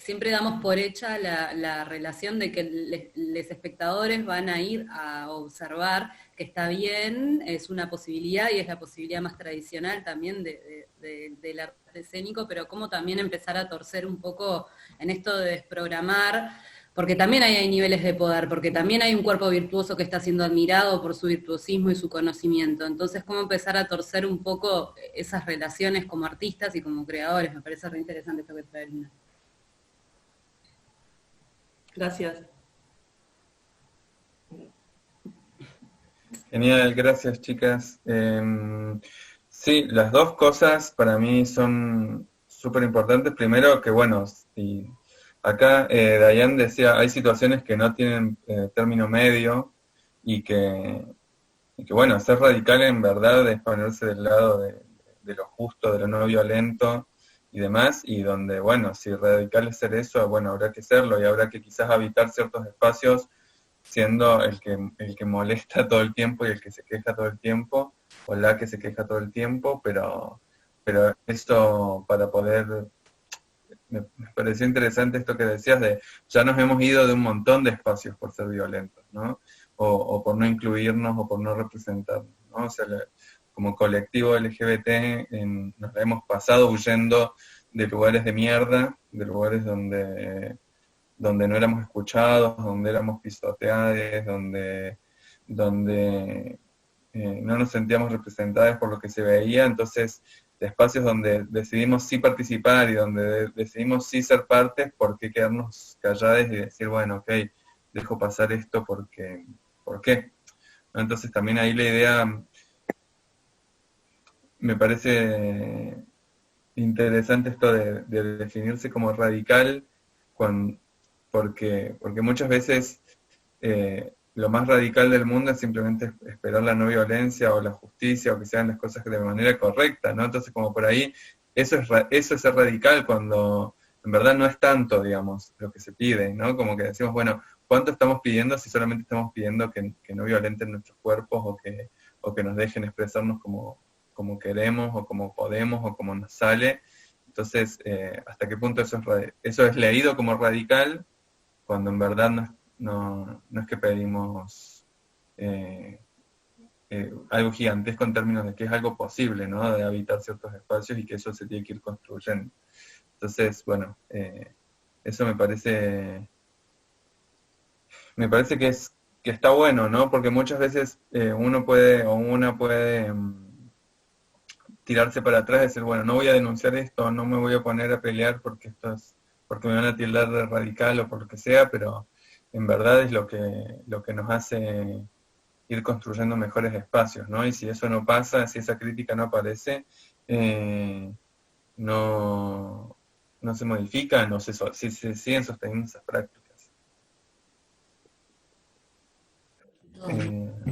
siempre damos por hecha la relación de que los espectadores van a ir a observar, que está bien, es una posibilidad y es la posibilidad más tradicional también del arte escénico, pero cómo también empezar a torcer un poco en esto de desprogramar, porque también hay niveles de poder, porque también hay un cuerpo virtuoso que está siendo admirado por su virtuosismo y su conocimiento. Entonces, cómo empezar a torcer un poco esas relaciones como artistas y como creadores. Me parece re interesante esto que trae Lina. Gracias. Genial, gracias chicas. Sí, las dos cosas para mí son súper importantes. Primero que bueno, si acá Dayan decía, hay situaciones que no tienen término medio y que bueno, ser radical en verdad es ponerse del lado de lo justo, de lo no violento y demás, y donde, bueno, si radical es ser eso, bueno, habrá que serlo y habrá que quizás habitar ciertos espacios siendo el que molesta todo el tiempo y el que se queja todo el tiempo, o la que se queja todo el tiempo, pero esto para poder, me pareció interesante esto que decías de, ya nos hemos ido de un montón de espacios por ser violentos, ¿no? O por no incluirnos o por no representarnos, ¿no? O sea, como colectivo LGBT nos la hemos pasado huyendo de lugares de mierda, de lugares donde no éramos escuchados, donde éramos pisoteados, donde no nos sentíamos representados por lo que se veía, entonces de espacios donde decidimos sí participar y donde decidimos sí ser parte, ¿por qué quedarnos callados y decir, bueno, ok, dejo pasar esto porque, ¿por qué? ¿No? Entonces también ahí la idea me parece interesante esto de definirse como radical, porque muchas veces lo más radical del mundo es simplemente esperar la no violencia o la justicia o que se hagan las cosas de manera correcta, ¿no? Entonces como por ahí, eso es ser radical cuando en verdad no es tanto, digamos, lo que se pide, ¿no? Como que decimos, bueno, ¿cuánto estamos pidiendo si solamente estamos pidiendo que no violenten nuestros cuerpos o que nos dejen expresarnos como queremos o como podemos o como nos sale? Entonces, ¿hasta qué punto eso es leído como radical cuando en verdad no es que pedimos algo gigantesco en términos de que es algo posible, ¿no? De habitar ciertos espacios y que eso se tiene que ir construyendo. Entonces, bueno, eso me parece que está bueno, ¿no? Porque muchas veces uno puede o una puede tirarse para atrás y decir, bueno, no voy a denunciar esto, no me voy a poner a pelear porque porque me van a tildar de radical o por lo que sea, pero en verdad es lo que nos hace ir construyendo mejores espacios, ¿no? Y si eso no pasa, si esa crítica no aparece, no se modifica, si se siguen sosteniendo esas prácticas.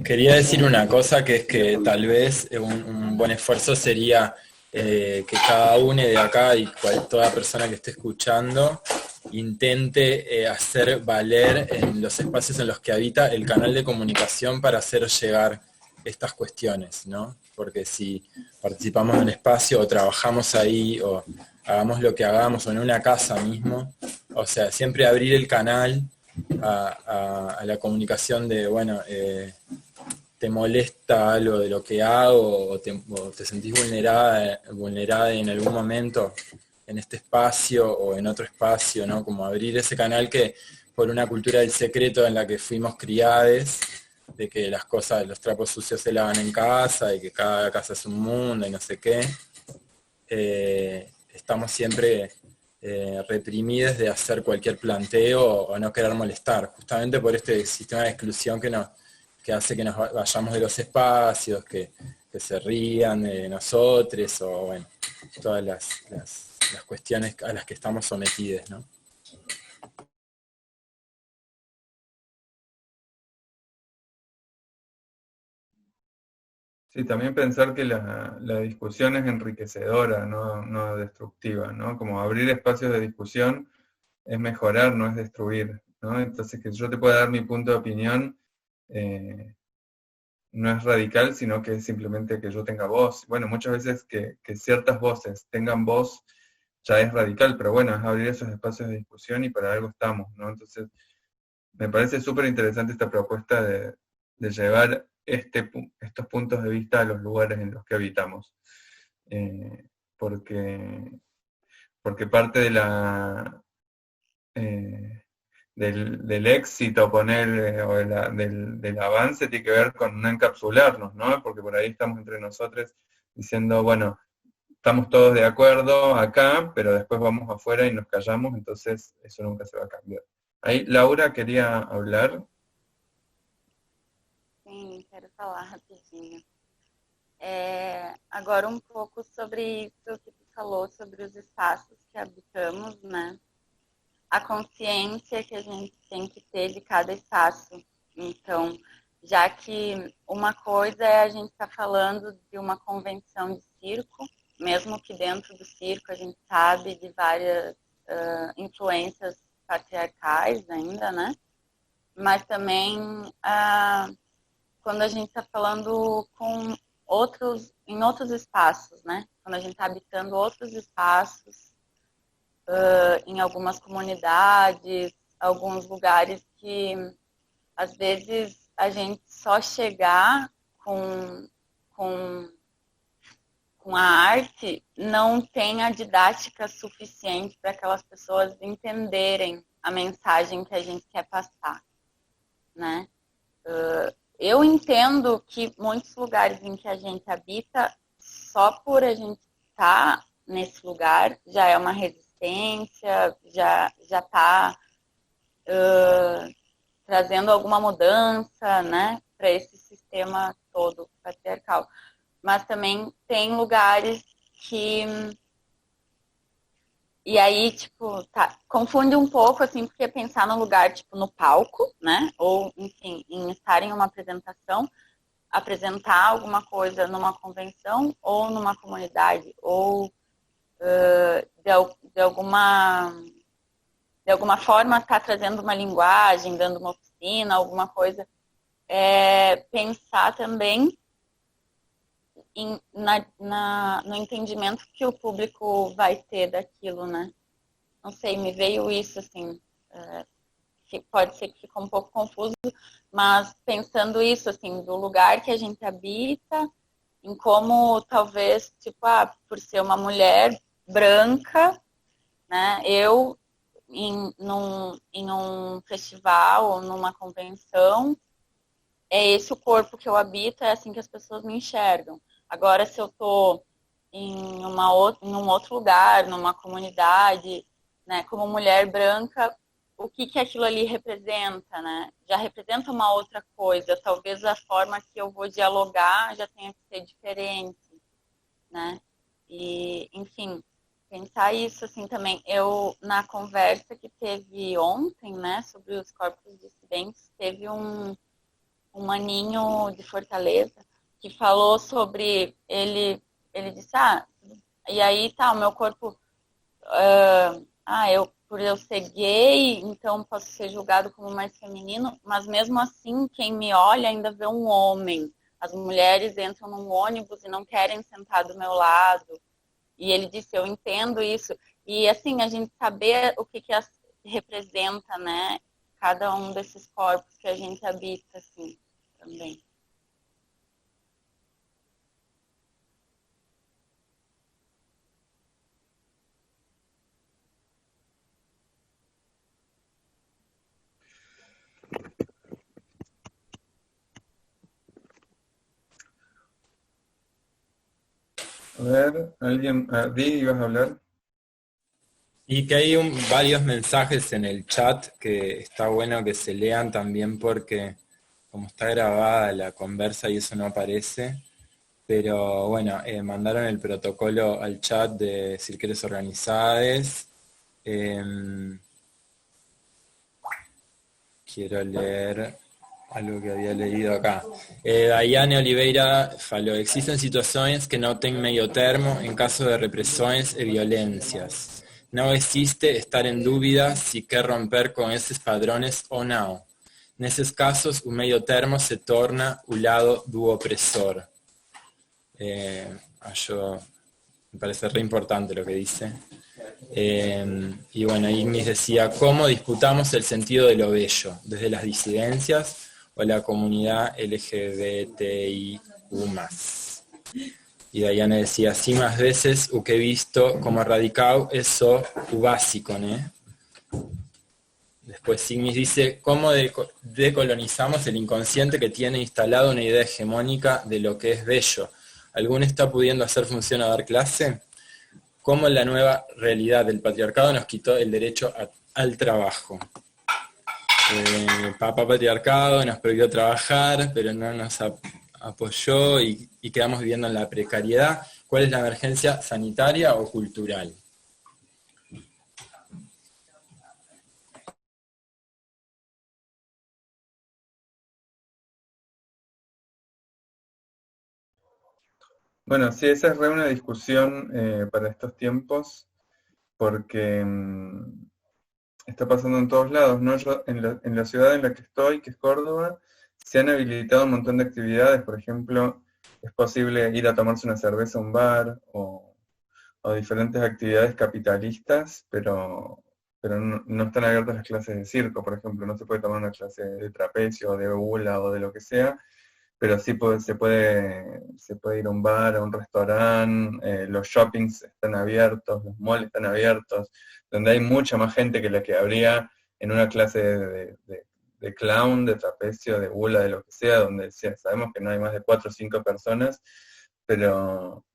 Quería decir una cosa, que es que tal vez un buen esfuerzo sería que cada uno de acá y toda persona que esté escuchando intente hacer valer en los espacios en los que habita el canal de comunicación para hacer llegar estas cuestiones, ¿no? Porque si participamos en un espacio o trabajamos ahí o hagamos lo que hagamos o en una casa mismo, o sea, siempre abrir el canal a la comunicación de, bueno, te molesta algo de lo que hago o te sentís vulnerada en algún momento en este espacio o en otro espacio, ¿no? Como abrir ese canal que por una cultura del secreto en la que fuimos criades, de que las cosas, los trapos sucios se lavan en casa y que cada casa es un mundo y no sé qué, estamos siempre reprimidos de hacer cualquier planteo o no querer molestar, justamente por este sistema de exclusión que hace que nos vayamos de los espacios, que se rían de nosotros, o bueno, todas las cuestiones a las que estamos sometidos, ¿no? Sí, también pensar que la discusión es enriquecedora, no destructiva, ¿no? Como abrir espacios de discusión es mejorar, no es destruir, ¿no? Entonces, que yo te pueda dar mi punto de opinión no es radical, sino que es simplemente que yo tenga voz. Bueno, muchas veces que ciertas voces tengan voz ya es radical, pero bueno, es abrir esos espacios de discusión y para algo estamos, ¿no? Entonces, me parece súper interesante esta propuesta de llevar estos puntos de vista a los lugares en los que habitamos. Porque, porque parte de del éxito, del avance tiene que ver con no encapsularnos, ¿no? Porque por ahí estamos entre nosotros diciendo, bueno, estamos todos de acuerdo acá, pero después vamos afuera y nos callamos, entonces eso nunca se va a cambiar. Aí, Laura queria hablar. Sim, quero falar rapidinho. Agora um pouco sobre isso que tu falou, sobre os espaços que habitamos, né? A consciência que a gente tem que ter de cada espaço. Então, já que uma coisa é a gente estar falando de uma convenção de circo, mesmo que dentro do circo a gente sabe de várias influências patriarcais ainda, né? Mas também quando a gente está falando em outros espaços, né? Quando a gente está habitando outros espaços, em algumas comunidades, alguns lugares que às vezes a gente só chegar com a arte não tem a didática suficiente para aquelas pessoas entenderem a mensagem que a gente quer passar, né? Eu entendo que muitos lugares em que a gente habita, só por a gente estar nesse lugar, já é uma resistência, já está trazendo alguma mudança, né, para esse sistema todo patriarcal. Mas também tem lugares que... E aí, tipo, confunde um pouco, assim, porque pensar no lugar, tipo, no palco, né? Ou, enfim, em estar em uma apresentação, apresentar alguma coisa numa convenção, ou numa comunidade, ou de alguma forma estar trazendo uma linguagem, dando uma oficina, alguma coisa. Pensar também no entendimento que o público vai ter daquilo, né? Não sei, me veio isso, assim, que pode ser que ficou um pouco confuso, mas pensando isso, assim, do lugar que a gente habita, em como talvez, tipo, por ser uma mulher branca, né, eu em um festival ou numa convenção, é esse o corpo que eu habito, é assim que as pessoas me enxergam. Agora, se eu estou em um outro lugar, numa comunidade, né, como mulher branca, o que aquilo ali representa, né? Já representa uma outra coisa. Talvez a forma que eu vou dialogar já tenha que ser diferente, né? E, enfim, pensar isso assim também. Eu, na conversa que teve ontem, né, sobre os corpos dissidentes, teve um maninho de Fortaleza que falou sobre ele disse, e aí tá, o meu corpo, por eu ser gay, então posso ser julgado como mais feminino, mas mesmo assim, quem me olha ainda vê um homem. As mulheres entram num ônibus e não querem sentar do meu lado. E ele disse, eu entendo isso. E assim, a gente saber o que representa, né, cada um desses corpos que a gente habita, assim, também. A ver, alguien, Di, ¿ibas a hablar? Y que hay varios mensajes en el chat que está bueno que se lean también porque como está grabada la conversa y eso no aparece, pero bueno, mandaron el protocolo al chat de Cirqueros Organizades. Quiero leer algo que había leído acá. Daiane Oliveira falou: existem situações que não têm meio termo em caso de repressões e violências. Não existe estar em dúvida se quer romper com esses padrões ou não. Nesses casos, o meio termo se torna o lado do opresor. Me parece re importante lo que dice. Y bueno, Ignis decía: ¿cómo disputamos el sentido de lo bello? Desde las disidencias o la comunidad LGBTIQ+. Y Daiane decía: sí, más veces o que he visto como radical eso o básico, ¿no? Después Ignis dice: ¿cómo decolonizamos el inconsciente que tiene instalado una idea hegemónica de lo que es bello? ¿Alguno está pudiendo hacer función a dar clase? ¿Cómo la nueva realidad del patriarcado nos quitó el derecho al trabajo? Papá patriarcado nos prohibió trabajar, pero no nos apoyó y quedamos viviendo en la precariedad. ¿Cuál es la emergencia sanitaria o cultural? Bueno, sí, esa es re una discusión para estos tiempos, porque está pasando en todos lados, ¿no? Yo, en la ciudad en la que estoy, que es Córdoba, se han habilitado un montón de actividades. Por ejemplo, es posible ir a tomarse una cerveza a un bar, o diferentes actividades capitalistas, pero no están abiertas las clases de circo, por ejemplo. No se puede tomar una clase de trapecio, o de hula, o de lo que sea, pero sí se puede ir a un bar, a un restaurante, los shoppings están abiertos, los malls están abiertos, donde hay mucha más gente que la que habría en una clase de clown, de trapecio, de hula, de lo que sea, donde sabemos que no hay más de 4 o 5 personas, pero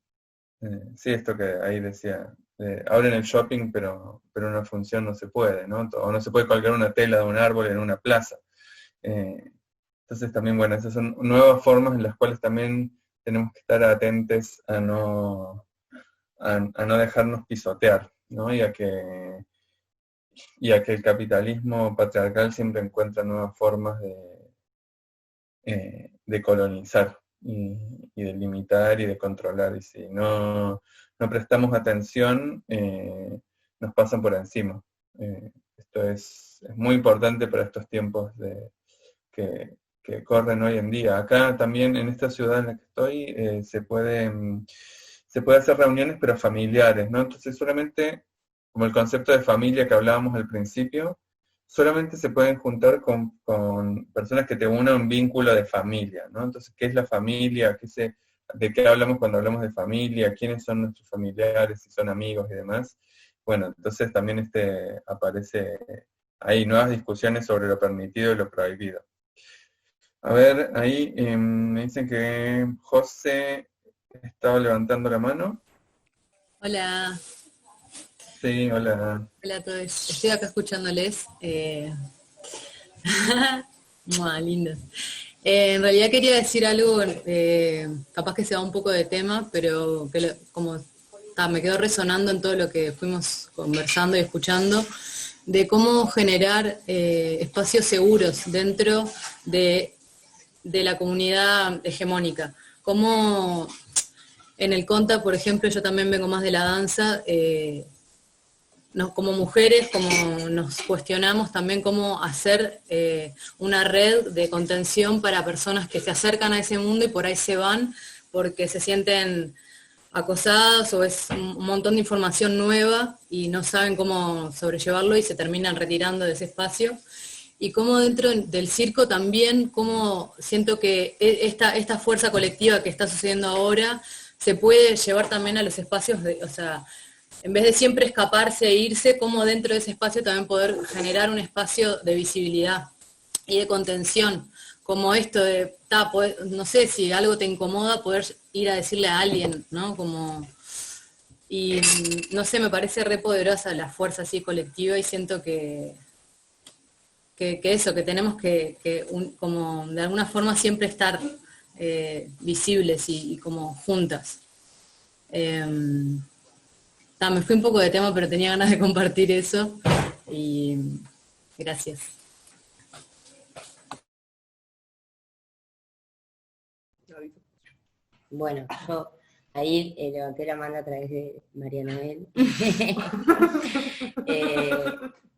sí, esto que ahí decía, abren el shopping, pero una función no se puede, ¿no? O no se puede colgar una tela de un árbol en una plaza. Entonces también, bueno, esas son nuevas formas en las cuales también tenemos que estar atentos a no dejarnos pisotear, ¿no? Y a que el capitalismo patriarcal siempre encuentra nuevas formas de colonizar y de limitar y de controlar. Y si no prestamos atención, nos pasan por encima. Esto es muy importante para estos tiempos que corren hoy en día. Acá también, en esta ciudad en la que estoy, se puede hacer reuniones, pero familiares, ¿no? Entonces solamente, como el concepto de familia que hablábamos al principio, solamente se pueden juntar con personas que tengan un vínculo de familia, ¿no? Entonces, ¿qué es la familia? ¿De qué hablamos cuando hablamos de familia? ¿Quiénes son nuestros familiares? Si son amigos y demás. Bueno, entonces también aparece, hay nuevas discusiones sobre lo permitido y lo prohibido. A ver, ahí me dicen que José estaba levantando la mano. Hola. Sí, hola. Hola a todos. Estoy acá escuchándoles. Muy lindos. En realidad quería decir algo, capaz que se va un poco de tema, pero que me quedó resonando en todo lo que fuimos conversando y escuchando, de cómo generar espacios seguros dentro de la comunidad hegemónica. Como en el Conta, por ejemplo, yo también vengo más de la danza, como mujeres, como nos cuestionamos también cómo hacer una red de contención para personas que se acercan a ese mundo y por ahí se van porque se sienten acosadas o es un montón de información nueva y no saben cómo sobrellevarlo y se terminan retirando de ese espacio. Y cómo dentro del circo también, cómo siento que esta fuerza colectiva que está sucediendo ahora se puede llevar también a los espacios, o sea, en vez de siempre escaparse e irse, cómo dentro de ese espacio también poder generar un espacio de visibilidad y de contención, como esto de, no sé, si algo te incomoda, poder ir a decirle a alguien, ¿no? Y no sé, me parece re poderosa la fuerza así colectiva y siento que tenemos que como de alguna forma siempre estar visibles y como juntas. Me fui un poco de tema, pero tenía ganas de compartir eso y gracias. Bueno, yo ahí levanté la mano a través de María Noel.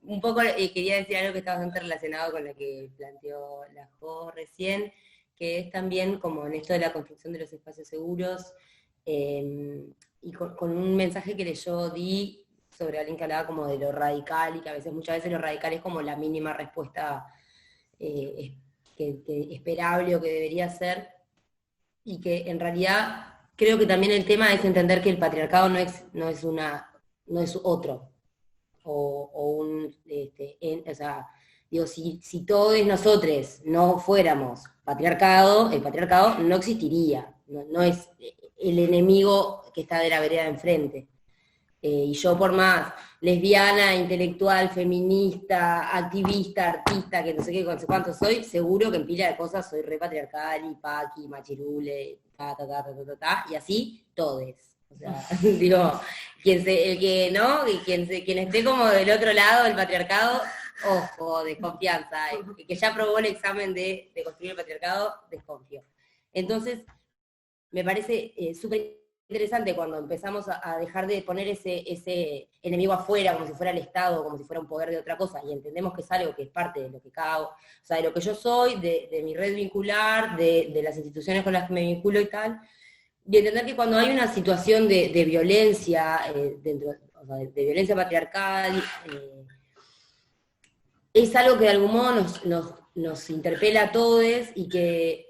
Un poco quería decir algo que está bastante relacionado con lo que planteó la Jo recién, que es también como en esto de la construcción de los espacios seguros, y con un mensaje que yo di sobre alguien que hablaba como de lo radical, y que muchas veces lo radical es como la mínima respuesta que esperable o que debería ser, y que en realidad creo que también el tema es entender que el patriarcado no es otro, o sea, digo, si todos nosotros no fuéramos patriarcado, el patriarcado no existiría, no es el enemigo que está de la vereda de enfrente. Y yo, por más lesbiana, intelectual, feminista, activista, artista, que no sé qué, no sé cuánto soy, seguro que en pila de cosas soy re patriarcal, y paqui, machirule, y así, todes. O sea, digo, quien esté como del otro lado del patriarcado, ojo, desconfianza, que ya aprobó el examen de construir el patriarcado, desconfío. Entonces, me parece súper interesante cuando empezamos a dejar de poner ese enemigo afuera, como si fuera el Estado, como si fuera un poder de otra cosa, y entendemos que es algo que es parte de lo que cago, o sea, de lo que yo soy, de mi red vincular, de las instituciones con las que me vinculo y tal, y entender que cuando hay una situación de violencia, o sea, de violencia patriarcal, es algo que de algún modo nos interpela a todos, y que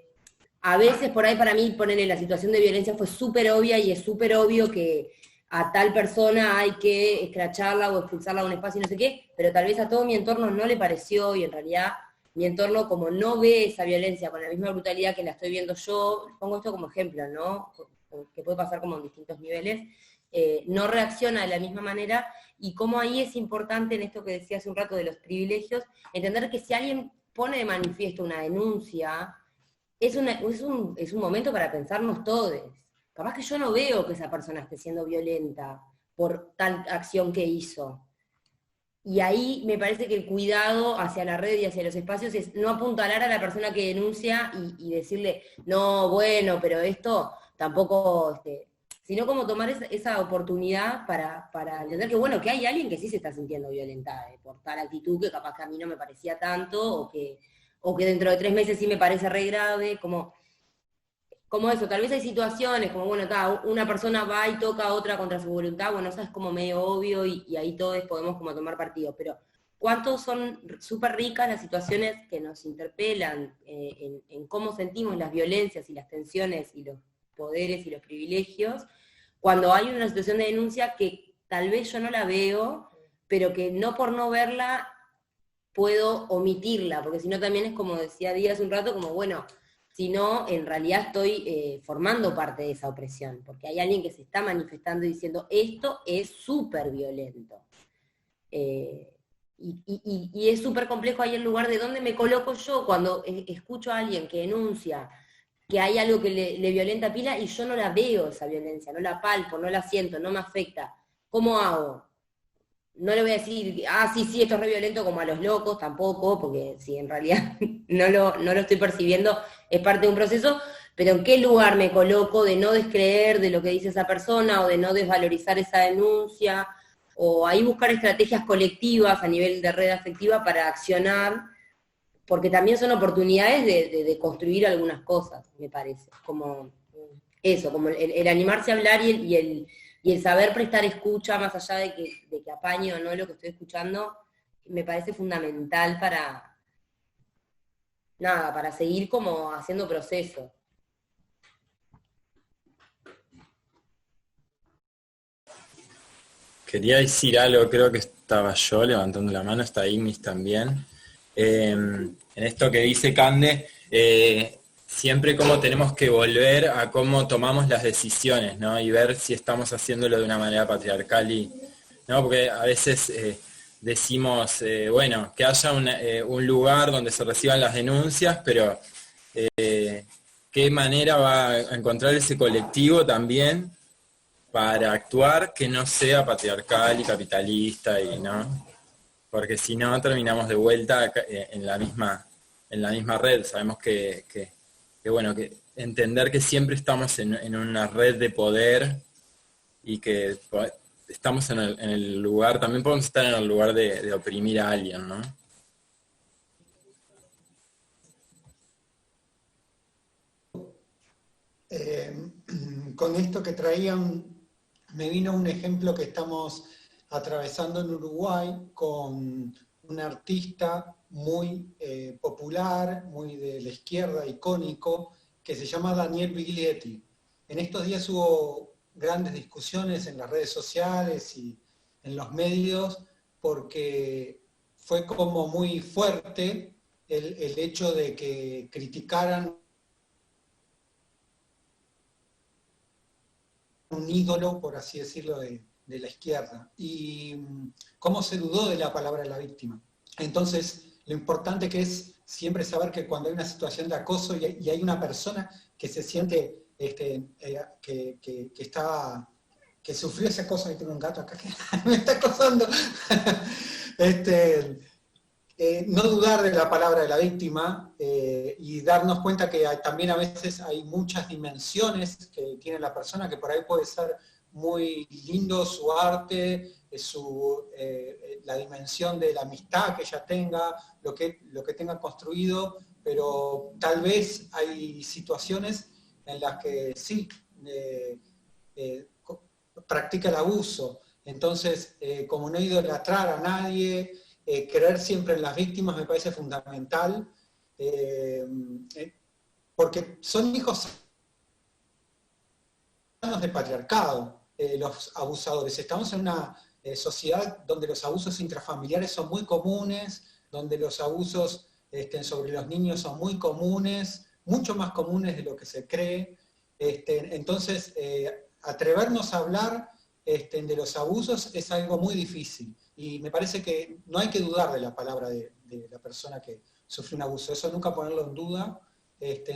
a veces por ahí para mí ponerle la situación de violencia fue súper obvia, y es súper obvio que a tal persona hay que escracharla o expulsarla de un espacio y no sé qué, pero tal vez a todo mi entorno no le pareció, y en realidad mi entorno, como no ve esa violencia con la misma brutalidad que la estoy viendo yo, pongo esto como ejemplo, ¿no? Que puede pasar como en distintos niveles, no reacciona de la misma manera, y cómo ahí es importante, en esto que decía hace un rato de los privilegios, entender que si alguien pone de manifiesto una denuncia, es un momento para pensarnos todos. Capaz que yo no veo que esa persona esté siendo violenta por tal acción que hizo. Y ahí me parece que el cuidado hacia la red y hacia los espacios es no apuntalar a la persona que denuncia y decirle, no, bueno, pero esto tampoco, sino como tomar esa oportunidad para entender que, bueno, que hay alguien que sí se está sintiendo violentada por tal actitud que capaz que a mí no me parecía tanto, o que dentro de 3 meses sí me parece re grave, como eso. Tal vez hay situaciones como, bueno, una persona va y toca a otra contra su voluntad, bueno, eso es como medio obvio, y ahí todos podemos como tomar partido, pero ¿cuántos son súper ricas las situaciones que nos interpelan en cómo sentimos las violencias y las tensiones y los poderes y los privilegios, cuando hay una situación de denuncia que tal vez yo no la veo, pero que no por no verla puedo omitirla, porque si no también es como decía Díaz hace un rato, como bueno, si no, en realidad estoy formando parte de esa opresión, porque hay alguien que se está manifestando y diciendo, esto es súper violento. Y es súper complejo ahí el lugar de dónde me coloco yo cuando escucho a alguien que denuncia que hay algo que le violenta a pila y yo no la veo esa violencia, no la palpo, no la siento, no me afecta. ¿Cómo hago? No le voy a decir, sí, esto es re violento como a los locos, tampoco, porque si en realidad no lo estoy percibiendo, es parte de un proceso, pero ¿en qué lugar me coloco de no descreer de lo que dice esa persona o de no desvalorizar esa denuncia? O ahí buscar estrategias colectivas a nivel de red afectiva para accionar, porque también son oportunidades de construir algunas cosas, me parece. Como eso, como el animarse a hablar y el saber prestar escucha, más allá de que apañe o no lo que estoy escuchando, me parece fundamental para seguir como haciendo proceso. Quería decir algo, creo que estaba yo levantando la mano, está Ignis también. En esto que dice Cande, siempre como tenemos que volver a cómo tomamos las decisiones, ¿no? Y ver si estamos haciéndolo de una manera patriarcal, ¿no? Porque a veces decimos, bueno, que haya un lugar donde se reciban las denuncias, pero ¿qué manera va a encontrar ese colectivo también para actuar que no sea patriarcal y capitalista, ¿no? Porque si no terminamos de vuelta en la misma red. Sabemos que bueno, que entender que siempre estamos en una red de poder y que estamos en el lugar, también podemos estar en el lugar de oprimir a alguien, ¿no? Con esto que traían, me vino un ejemplo que estamos atravesando en Uruguay con un artista muy popular, muy de la izquierda, icónico, que se llama Daniel Biglietti. En estos días hubo grandes discusiones en las redes sociales y en los medios porque fue como muy fuerte el hecho de que criticaran un ídolo, por así decirlo, de la izquierda. Y cómo se dudó de la palabra de la víctima. Entonces, lo importante que es siempre saber que cuando hay una situación de acoso y hay una persona que se siente, que sufrió ese acoso, ahí tengo un gato acá que me está acosando, no dudar de la palabra de la víctima y darnos cuenta que también a veces hay muchas dimensiones que tiene la persona, que por ahí puede ser muy lindo su arte, la dimensión de la amistad que ella tenga, lo que tenga construido, pero tal vez hay situaciones en las que sí, practica el abuso. Entonces, como no idolatrar a nadie, creer siempre en las víctimas me parece fundamental, porque son hijos de patriarcado, los abusadores. Estamos en una sociedad donde los abusos intrafamiliares son muy comunes, donde los abusos sobre los niños son muy comunes, mucho más comunes de lo que se cree. Entonces, atrevernos a hablar de los abusos es algo muy difícil. Y me parece que no hay que dudar de la palabra de la persona que sufrió un abuso. Eso nunca ponerlo en duda.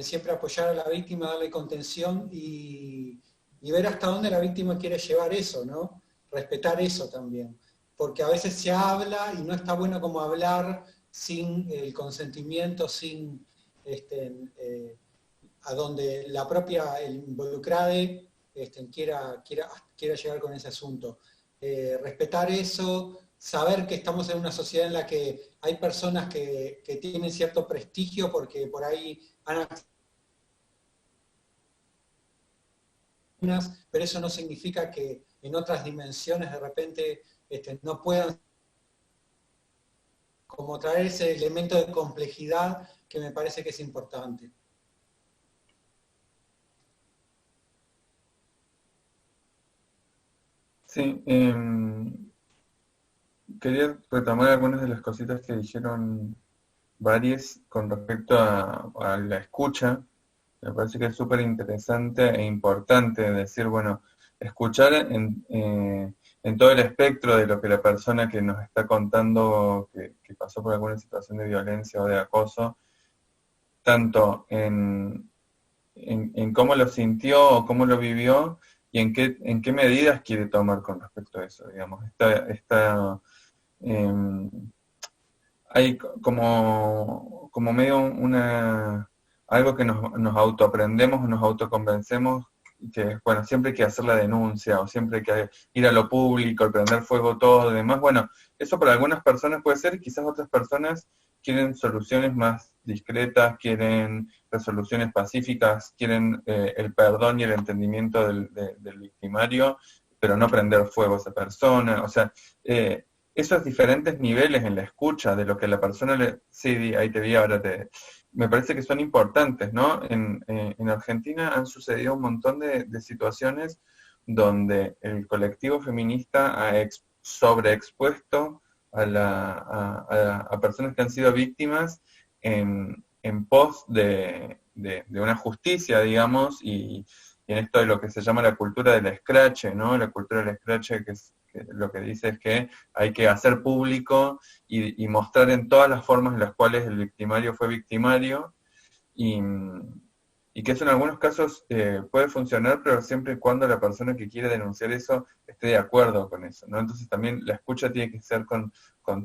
Siempre apoyar a la víctima, darle contención y ver hasta dónde la víctima quiere llevar eso, ¿no? Respetar eso también. Porque a veces se habla y no está bueno como hablar sin el consentimiento, sin a donde la propia involucrada quiera llegar con ese asunto. Respetar eso, saber que estamos en una sociedad en la que hay personas que tienen cierto prestigio porque por ahí han, pero eso no significa que en otras dimensiones de repente no puedan como traer ese elemento de complejidad que me parece que es importante. Sí, quería retomar algunas de las cositas que dijeron varias con respecto a la escucha. Me parece que es súper interesante e importante decir, bueno, escuchar en todo el espectro de lo que la persona que nos está contando que pasó por alguna situación de violencia o de acoso, tanto en cómo lo sintió o cómo lo vivió y en qué medidas quiere tomar con respecto a eso, digamos. Hay como medio algo que nos autoaprendemos o nos autoconvencemos, que bueno, siempre hay que hacer la denuncia, o siempre hay que ir a lo público, prender fuego todo y demás. Bueno, eso para algunas personas puede ser, y quizás otras personas quieren soluciones más discretas, quieren resoluciones pacíficas, quieren el perdón y el entendimiento del victimario, pero no prender fuego a esa persona. O sea, esos diferentes niveles en la escucha de lo que la persona sí, ahí te vi, ahora me parece que son importantes, ¿no? En Argentina han sucedido un montón de situaciones donde el colectivo feminista ha sobreexpuesto a personas que han sido víctimas en pos de una justicia, digamos, y en esto de lo que se llama la cultura del escrache, ¿no? La cultura del escrache que lo que dice es que hay que hacer público y mostrar en todas las formas en las cuales el victimario fue victimario, y que eso en algunos casos puede funcionar, pero siempre y cuando la persona que quiere denunciar eso esté de acuerdo con eso, ¿no? Entonces también la escucha tiene que ser con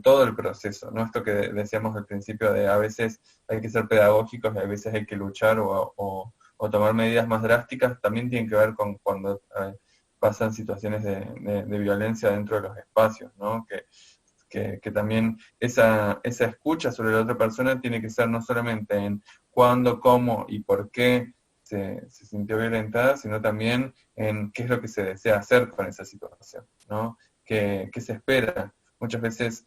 todo el proceso, ¿no? Esto que decíamos al principio de a veces hay que ser pedagógicos y a veces hay que luchar o o tomar medidas más drásticas, también tienen que ver con cuando pasan situaciones de violencia dentro de los espacios, ¿no? Que también esa escucha sobre la otra persona tiene que ser no solamente en cuándo, cómo y por qué se sintió violentada, sino también en qué es lo que se desea hacer con esa situación, ¿no? ¿Qué se espera? Muchas veces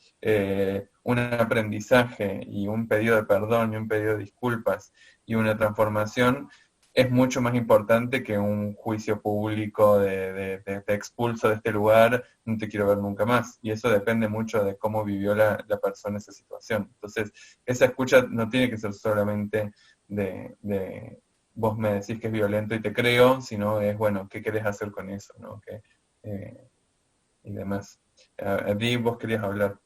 un aprendizaje y un pedido de perdón y un pedido de disculpas y una transformación es mucho más importante que un juicio público de te expulso de este lugar, no te quiero ver nunca más. Y eso depende mucho de cómo vivió la persona esa situación. Entonces, esa escucha no tiene que ser solamente de vos me decís que es violento y te creo, sino es, bueno, ¿qué querés hacer con eso? ¿No? Y demás. Adi, vos querías hablar.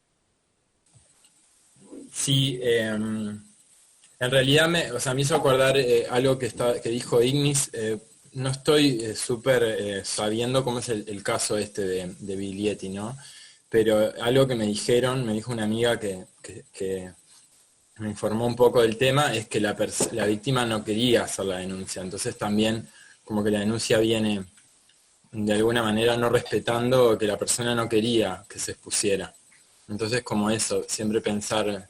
Sí, en realidad me hizo acordar algo que dijo Ignis. No estoy súper sabiendo cómo es el caso este de Biglietti, ¿no? Pero algo que me dijo una amiga que me informó un poco del tema, es que la víctima no quería hacer la denuncia. Entonces también como que la denuncia viene de alguna manera no respetando que la persona no quería que se expusiera. Entonces como eso, siempre pensar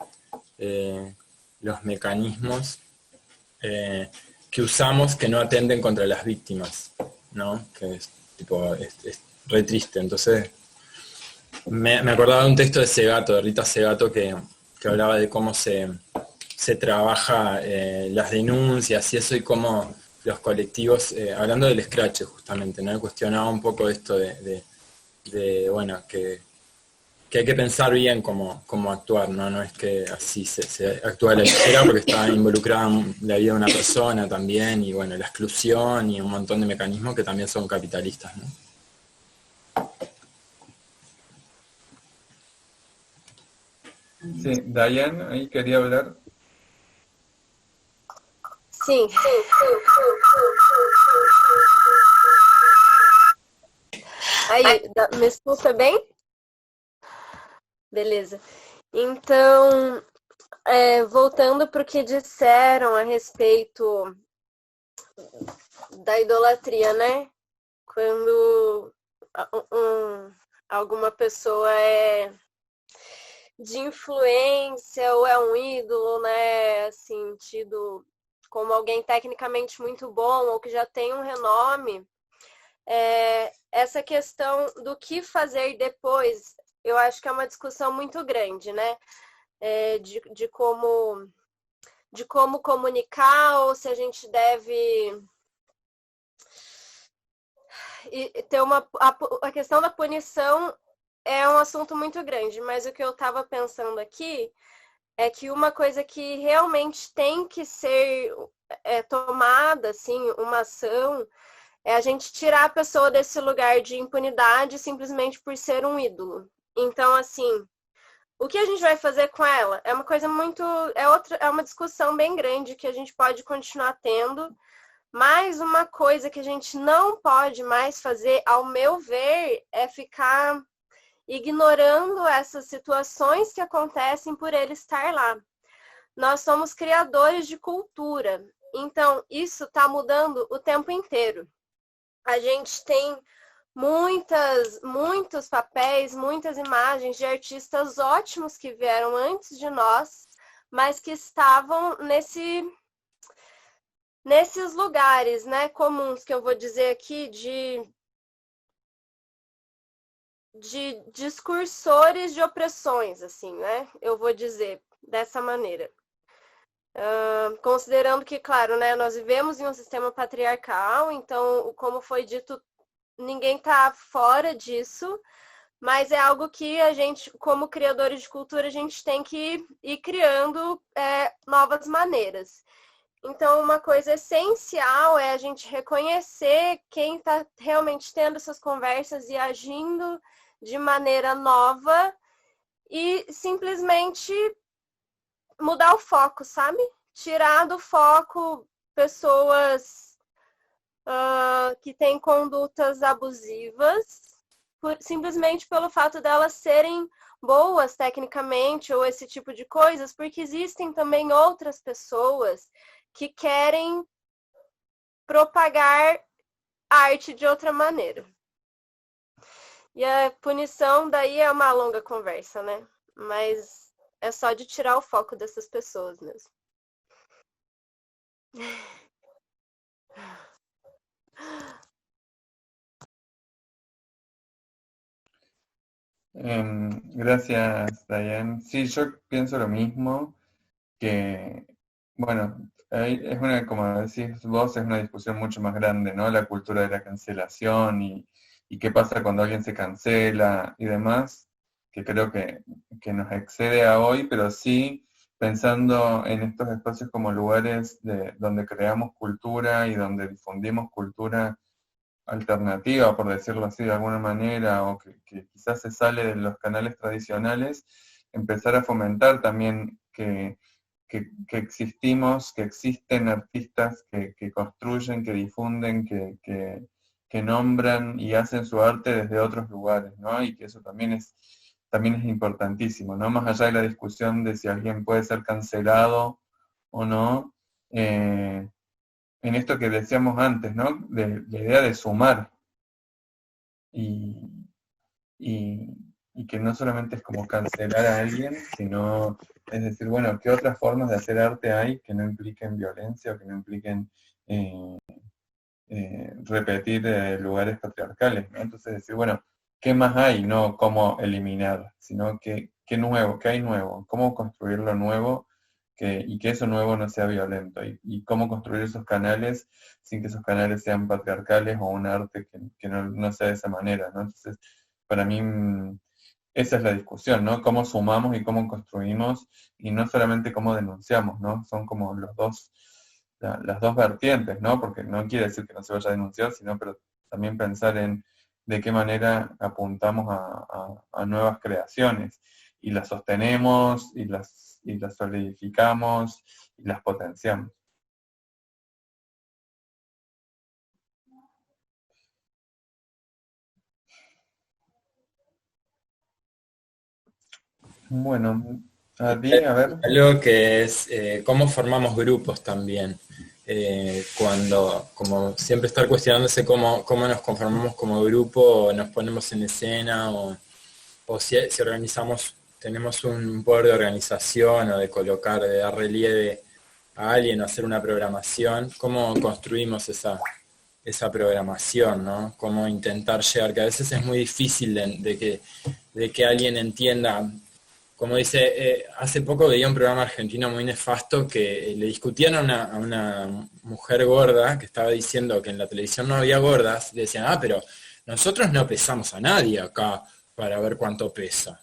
los mecanismos que usamos que no atenden contra las víctimas, ¿no? Que es re triste. Entonces me acordaba de un texto de Segato, de Rita Segato, que hablaba de cómo se trabaja las denuncias y eso, y cómo los colectivos, hablando del Scratch justamente, ¿no? Cuestionaba un poco esto bueno, que hay que pensar bien cómo actuar, ¿no? No es que así se actúa a la ligera, porque está involucrada en la vida de una persona también, y bueno, la exclusión y un montón de mecanismos que también son capitalistas, ¿no? Sí, Diane, ahí quería hablar. Sim. Aí, me escuta bem? Beleza. Então, voltando para o que disseram a respeito da idolatria, né? Quando alguma pessoa é de influência ou é um ídolo, né? Assim, tido como alguém tecnicamente muito bom ou que já tem um renome, essa questão do que fazer depois, eu acho que é uma discussão muito grande, né? De como comunicar, ou se a gente deve ter a questão da punição é um assunto muito grande, mas o que eu estava pensando aqui é que uma coisa que realmente tem que ser tomada, assim, uma ação, é a gente tirar a pessoa desse lugar de impunidade simplesmente por ser um ídolo. Então, assim, o que a gente vai fazer com ela? É uma coisa muito... É uma discussão bem grande que a gente pode continuar tendo, mas uma coisa que a gente não pode mais fazer, ao meu ver, é ficar ignorando essas situações que acontecem por ele estar lá. Nós somos criadores de cultura, então isso está mudando o tempo inteiro. A gente tem muitos papéis, muitas imagens de artistas ótimos que vieram antes de nós, mas que estavam nesses lugares, né, comuns, que eu vou dizer aqui, de discursores de opressões, assim, né? Eu vou dizer dessa maneira. Considerando que, claro, né, nós vivemos em um sistema patriarcal, então, como foi dito, ninguém está fora disso, mas é algo que a gente, como criadores de cultura, a gente tem que ir criando novas maneiras. Então, uma coisa essencial é a gente reconhecer quem está realmente tendo essas conversas e agindo de maneira nova e simplesmente mudar o foco, sabe? Tirar do foco pessoas que têm condutas abusivas, simplesmente pelo fato delas serem boas tecnicamente ou esse tipo de coisas, porque existem também outras pessoas que querem propagar arte de outra maneira. E a punição daí é uma longa conversa, né? Mas é só de tirar o foco dessas pessoas mesmo. Gracias, Diane. Sí, yo pienso lo mismo, que, bueno, es una, como decís vos, es una discusión mucho más grande, ¿no? La cultura de la cancelación y qué pasa cuando alguien se cancela y demás, que creo que nos excede a hoy, pero sí pensando en estos espacios como lugares donde creamos cultura y donde difundimos cultura alternativa, por decirlo así de alguna manera, o que quizás se sale de los canales tradicionales, empezar a fomentar también que existimos, que existen artistas que construyen, que difunden, que nombran y hacen su arte desde otros lugares, ¿no? Y que eso también es importantísimo, ¿no? Más allá de la discusión de si alguien puede ser cancelado o no, en esto que decíamos antes, ¿no? De la idea de sumar y que no solamente es como cancelar a alguien, sino es decir, bueno, ¿qué otras formas de hacer arte hay que no impliquen violencia o que no impliquen repetir lugares patriarcales, ¿no? Entonces decir, bueno, ¿qué más hay? No cómo eliminar, sino qué nuevo, qué hay nuevo, cómo construir lo nuevo y que eso nuevo no sea violento, y cómo construir esos canales sin que esos canales sean patriarcales o un arte que no sea de esa manera, ¿no? Entonces, para mí, esa es la discusión, ¿no? Cómo sumamos y cómo construimos, y no solamente cómo denunciamos, ¿no? Son como las dos vertientes, ¿no? Porque no quiere decir que no se vaya a denunciar, sino pero también pensar en de qué manera apuntamos a nuevas creaciones, y las sostenemos, y las solidificamos, y las potenciamos. Bueno, Adi, a ver. Algo que es cómo formamos grupos también. Cuando, como siempre estar cuestionándose cómo nos conformamos como grupo, o nos ponemos en escena, o si organizamos, tenemos un poder de organización, o de colocar, de dar relieve a alguien, o hacer una programación, cómo construimos esa programación, ¿no? Cómo intentar llegar, que a veces es muy difícil de que alguien entienda. Como dice, hace poco veía un programa argentino muy nefasto que le discutían a una mujer gorda que estaba diciendo que en la televisión no había gordas, y decían, pero nosotros no pesamos a nadie acá para ver cuánto pesa.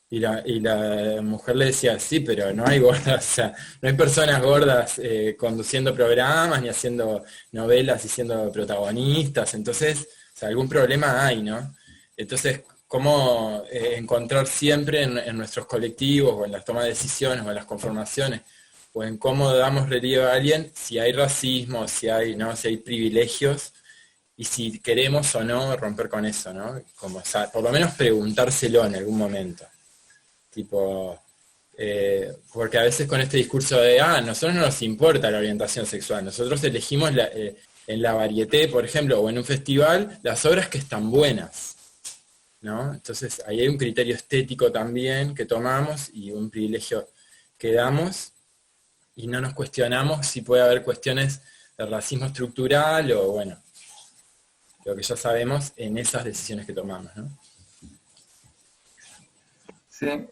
Y la mujer le decía, sí, pero no hay gordas, o sea, no hay personas gordas conduciendo programas, ni haciendo novelas y siendo protagonistas, entonces, o sea, algún problema hay, ¿no? Entonces, cómo encontrar siempre en nuestros colectivos, o en las tomas de decisiones, o en las conformaciones, o en cómo damos relieve a alguien, si hay racismo, si hay privilegios, y si queremos o no romper con eso, ¿no? Como, o sea, por lo menos preguntárselo en algún momento. Tipo, porque a veces con este discurso de, a nosotros no nos importa la orientación sexual, nosotros elegimos en la varieté, por ejemplo, o en un festival, las obras que están buenas, ¿no? Entonces ahí hay un criterio estético también que tomamos, y un privilegio que damos, y no nos cuestionamos si puede haber cuestiones de racismo estructural, o bueno, lo que ya sabemos en esas decisiones que tomamos, ¿no? Sí,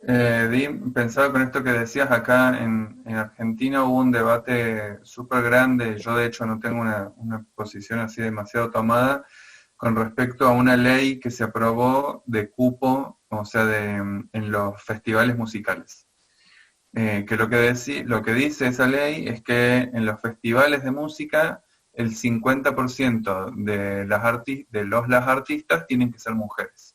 pensaba con esto que decías, acá en Argentina hubo un debate súper grande, yo de hecho no tengo una posición así demasiado tomada, con respecto a una ley que se aprobó de cupo, o sea, en los festivales musicales. Que lo que dice esa ley es que en los festivales de música el 50% de las artistas tienen que ser mujeres.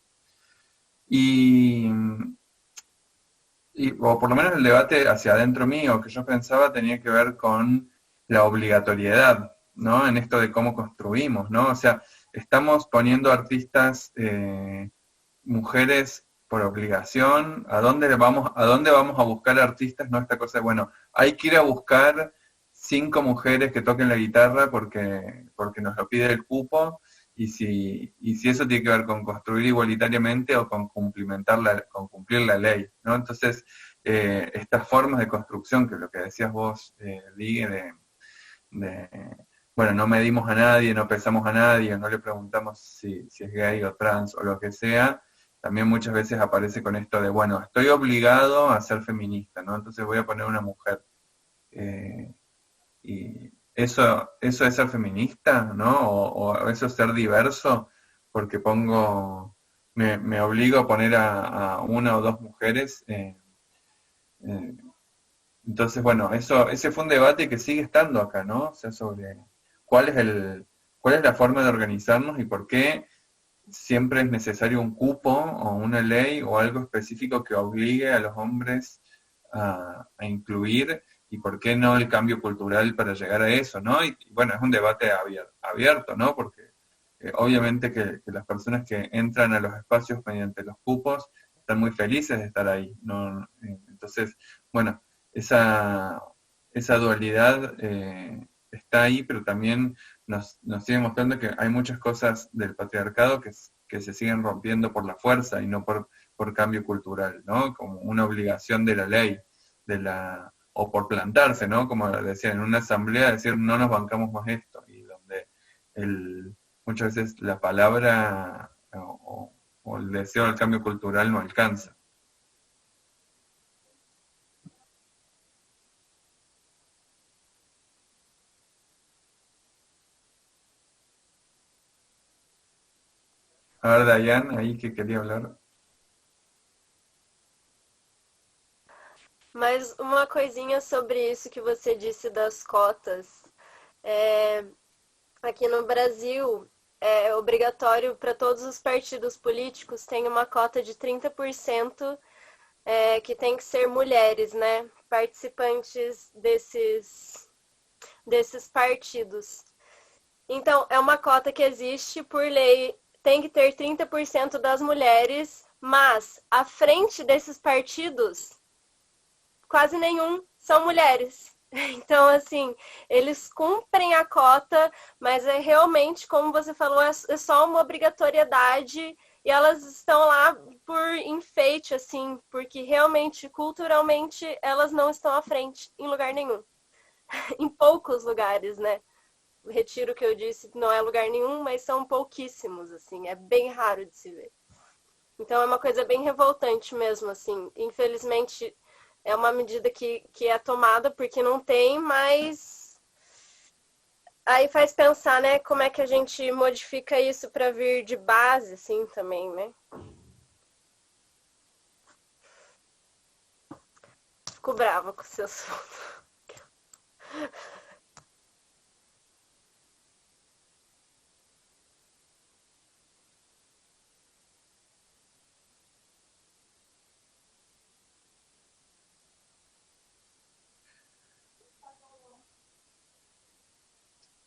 O por lo menos el debate hacia adentro mío, que yo pensaba, tenía que ver con la obligatoriedad, ¿no? En esto de cómo construimos, ¿no? O sea, estamos poniendo artistas mujeres por obligación. ¿A dónde vamos a buscar artistas? No, esta cosa de, bueno, hay que ir a buscar 5 mujeres que toquen la guitarra porque nos lo pide el cupo, y si eso tiene que ver con construir igualitariamente o con con cumplir la ley, ¿no? Entonces, estas formas de construcción, que es lo que decías vos, Ligue, bueno, no medimos a nadie, no pesamos a nadie, no le preguntamos si es gay o trans o lo que sea, también muchas veces aparece con esto de, bueno, estoy obligado a ser feminista, ¿no? Entonces voy a poner una mujer. Y eso es ser feminista, ¿no? O eso es ser diverso, porque me obligo a poner a una o dos mujeres. Entonces, bueno, ese fue un debate que sigue estando acá, ¿no? O sea, sobre cuál es la forma de organizarnos y por qué siempre es necesario un cupo o una ley o algo específico que obligue a los hombres a incluir, y por qué no el cambio cultural para llegar a eso, ¿no? Y bueno, es un debate abierto, ¿no? Porque obviamente que las personas que entran a los espacios mediante los cupos están muy felices de estar ahí, ¿no? Entonces, bueno, esa dualidad está ahí, pero también nos sigue mostrando que hay muchas cosas del patriarcado que se siguen rompiendo por la fuerza y no por cambio cultural, ¿no? Como una obligación de la ley, o por plantarse, ¿no? Como decía, en una asamblea, decir, no nos bancamos más esto, y donde muchas veces la palabra o el deseo del cambio cultural no alcanza. A ver, Dayan, ahí que quería hablar. Mas uma coisinha sobre isso que você disse das cotas. Aqui no Brasil, é obrigatório para todos os partidos políticos, tem uma cota de 30% que tem que ser mulheres, né? Participantes desses partidos. Então, é uma cota que existe por lei, tem que ter 30% das mulheres, mas à frente desses partidos, quase nenhum são mulheres. Então, assim, eles cumprem a cota, mas é realmente, como você falou, é só uma obrigatoriedade, e elas estão lá por enfeite, assim, porque realmente, culturalmente, elas não estão à frente em lugar nenhum. Em poucos lugares, né? Retiro o que eu disse, não é lugar nenhum, mas são pouquíssimos, assim, é bem raro de se ver. Então, é uma coisa bem revoltante mesmo, assim. Infelizmente, é uma medida que é tomada porque não tem, mas aí faz pensar, né, como é que a gente modifica isso para vir de base, assim, também, né? Fico brava com esse assunto.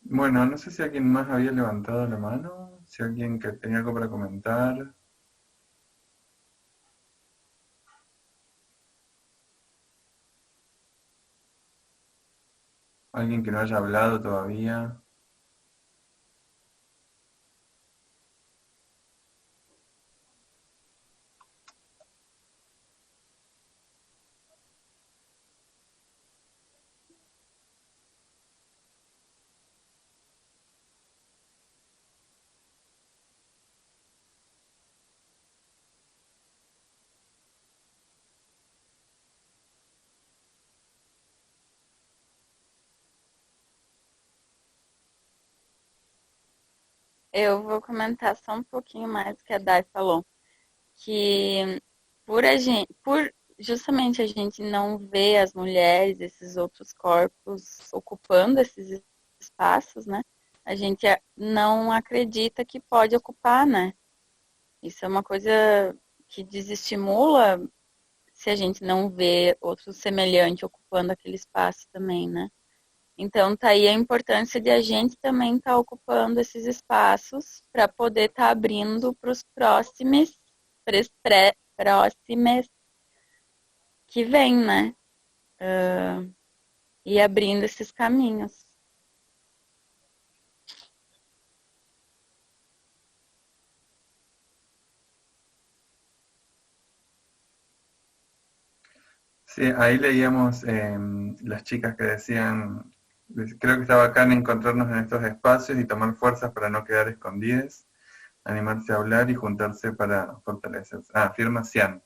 Bueno, no sé si alguien más había levantado la mano, si alguien que tenía algo para comentar. Alguien que no haya hablado todavía. Eu vou comentar só um pouquinho mais do que a Dai falou. Que por justamente a gente não ver as mulheres, esses outros corpos ocupando esses espaços, né? A gente não acredita que pode ocupar, né? Isso é uma coisa que desestimula se a gente não vê outro semelhante ocupando aquele espaço também, né? Então, tá aí a importância de a gente também estar ocupando esses espaços para poder estar abrindo para os próximos que vêm, né? e abrindo esses caminhos. Sí, ahí leíamos las chicas que decían, creo que está bacán encontrarnos en estos espacios y tomar fuerzas para no quedar escondidas, animarse a hablar y juntarse para fortalecerse. Firma Cian.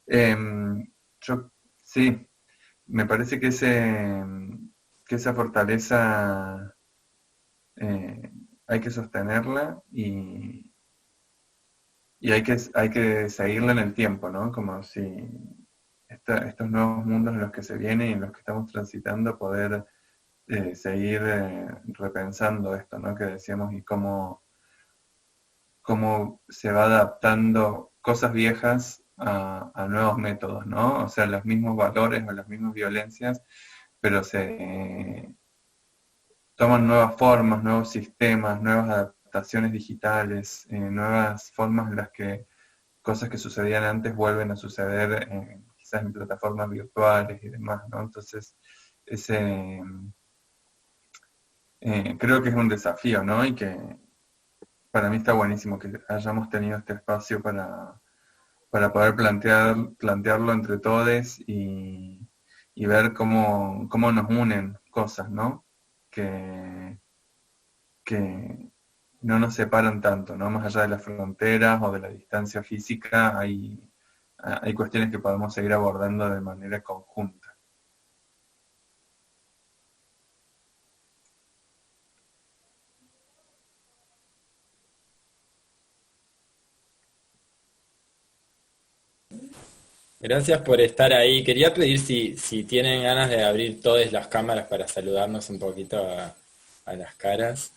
Yo, sí, me parece que esa fortaleza hay que sostenerla y hay que seguirla en el tiempo, ¿no? Como si estos nuevos mundos en los que se vienen y en los que estamos transitando, poder seguir repensando esto, ¿no? Que decíamos, y cómo se va adaptando cosas viejas a nuevos métodos, ¿no? O sea, los mismos valores o las mismas violencias, pero se toman nuevas formas, nuevos sistemas, nuevas adaptaciones digitales, nuevas formas en las que cosas que sucedían antes vuelven a suceder quizás en plataformas virtuales y demás, ¿no? Entonces, creo que es un desafío, ¿no? Y que para mí está buenísimo que hayamos tenido este espacio para poder plantearlo entre todos y ver cómo nos unen cosas, ¿no? Que no nos separan tanto, ¿no? Más allá de las fronteras o de la distancia física, hay cuestiones que podemos seguir abordando de manera conjunta. Gracias por estar ahí. Quería pedir si tienen ganas de abrir todas las cámaras para saludarnos un poquito a las caras.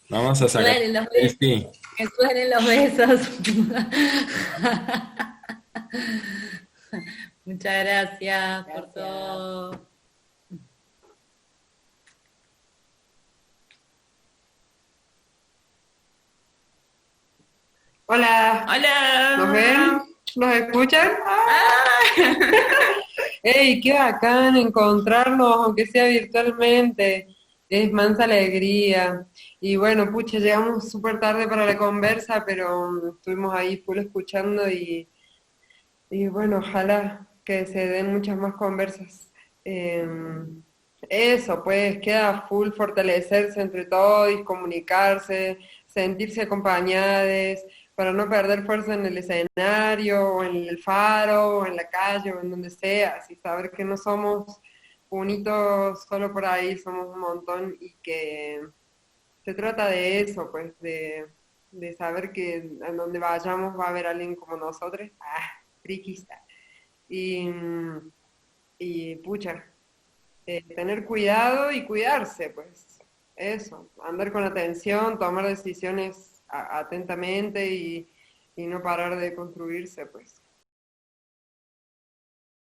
Vamos a sacar. Suenen los besos. Sí. Que suenen los besos. Muchas gracias por todo. Hola. Hola. ¿Nos ven? ¿Nos escuchan? ¡Ey, qué bacán encontrarnos, aunque sea virtualmente! Es mansa alegría. Y bueno, pucha, llegamos súper tarde para la conversa, pero estuvimos ahí full escuchando y bueno, ojalá que se den muchas más conversas. Eso, pues, queda full fortalecerse entre todos, comunicarse, sentirse acompañados, para no perder fuerza en el escenario, o en el faro, o en la calle, o en donde sea, así saber que no somos unitos solo por ahí, somos un montón, y que se trata de eso, pues, de saber que en donde vayamos va a haber alguien como nosotros, friquista, y pucha, tener cuidado y cuidarse, pues, eso, andar con atención, tomar decisiones atentamente y no parar de construirse, pues.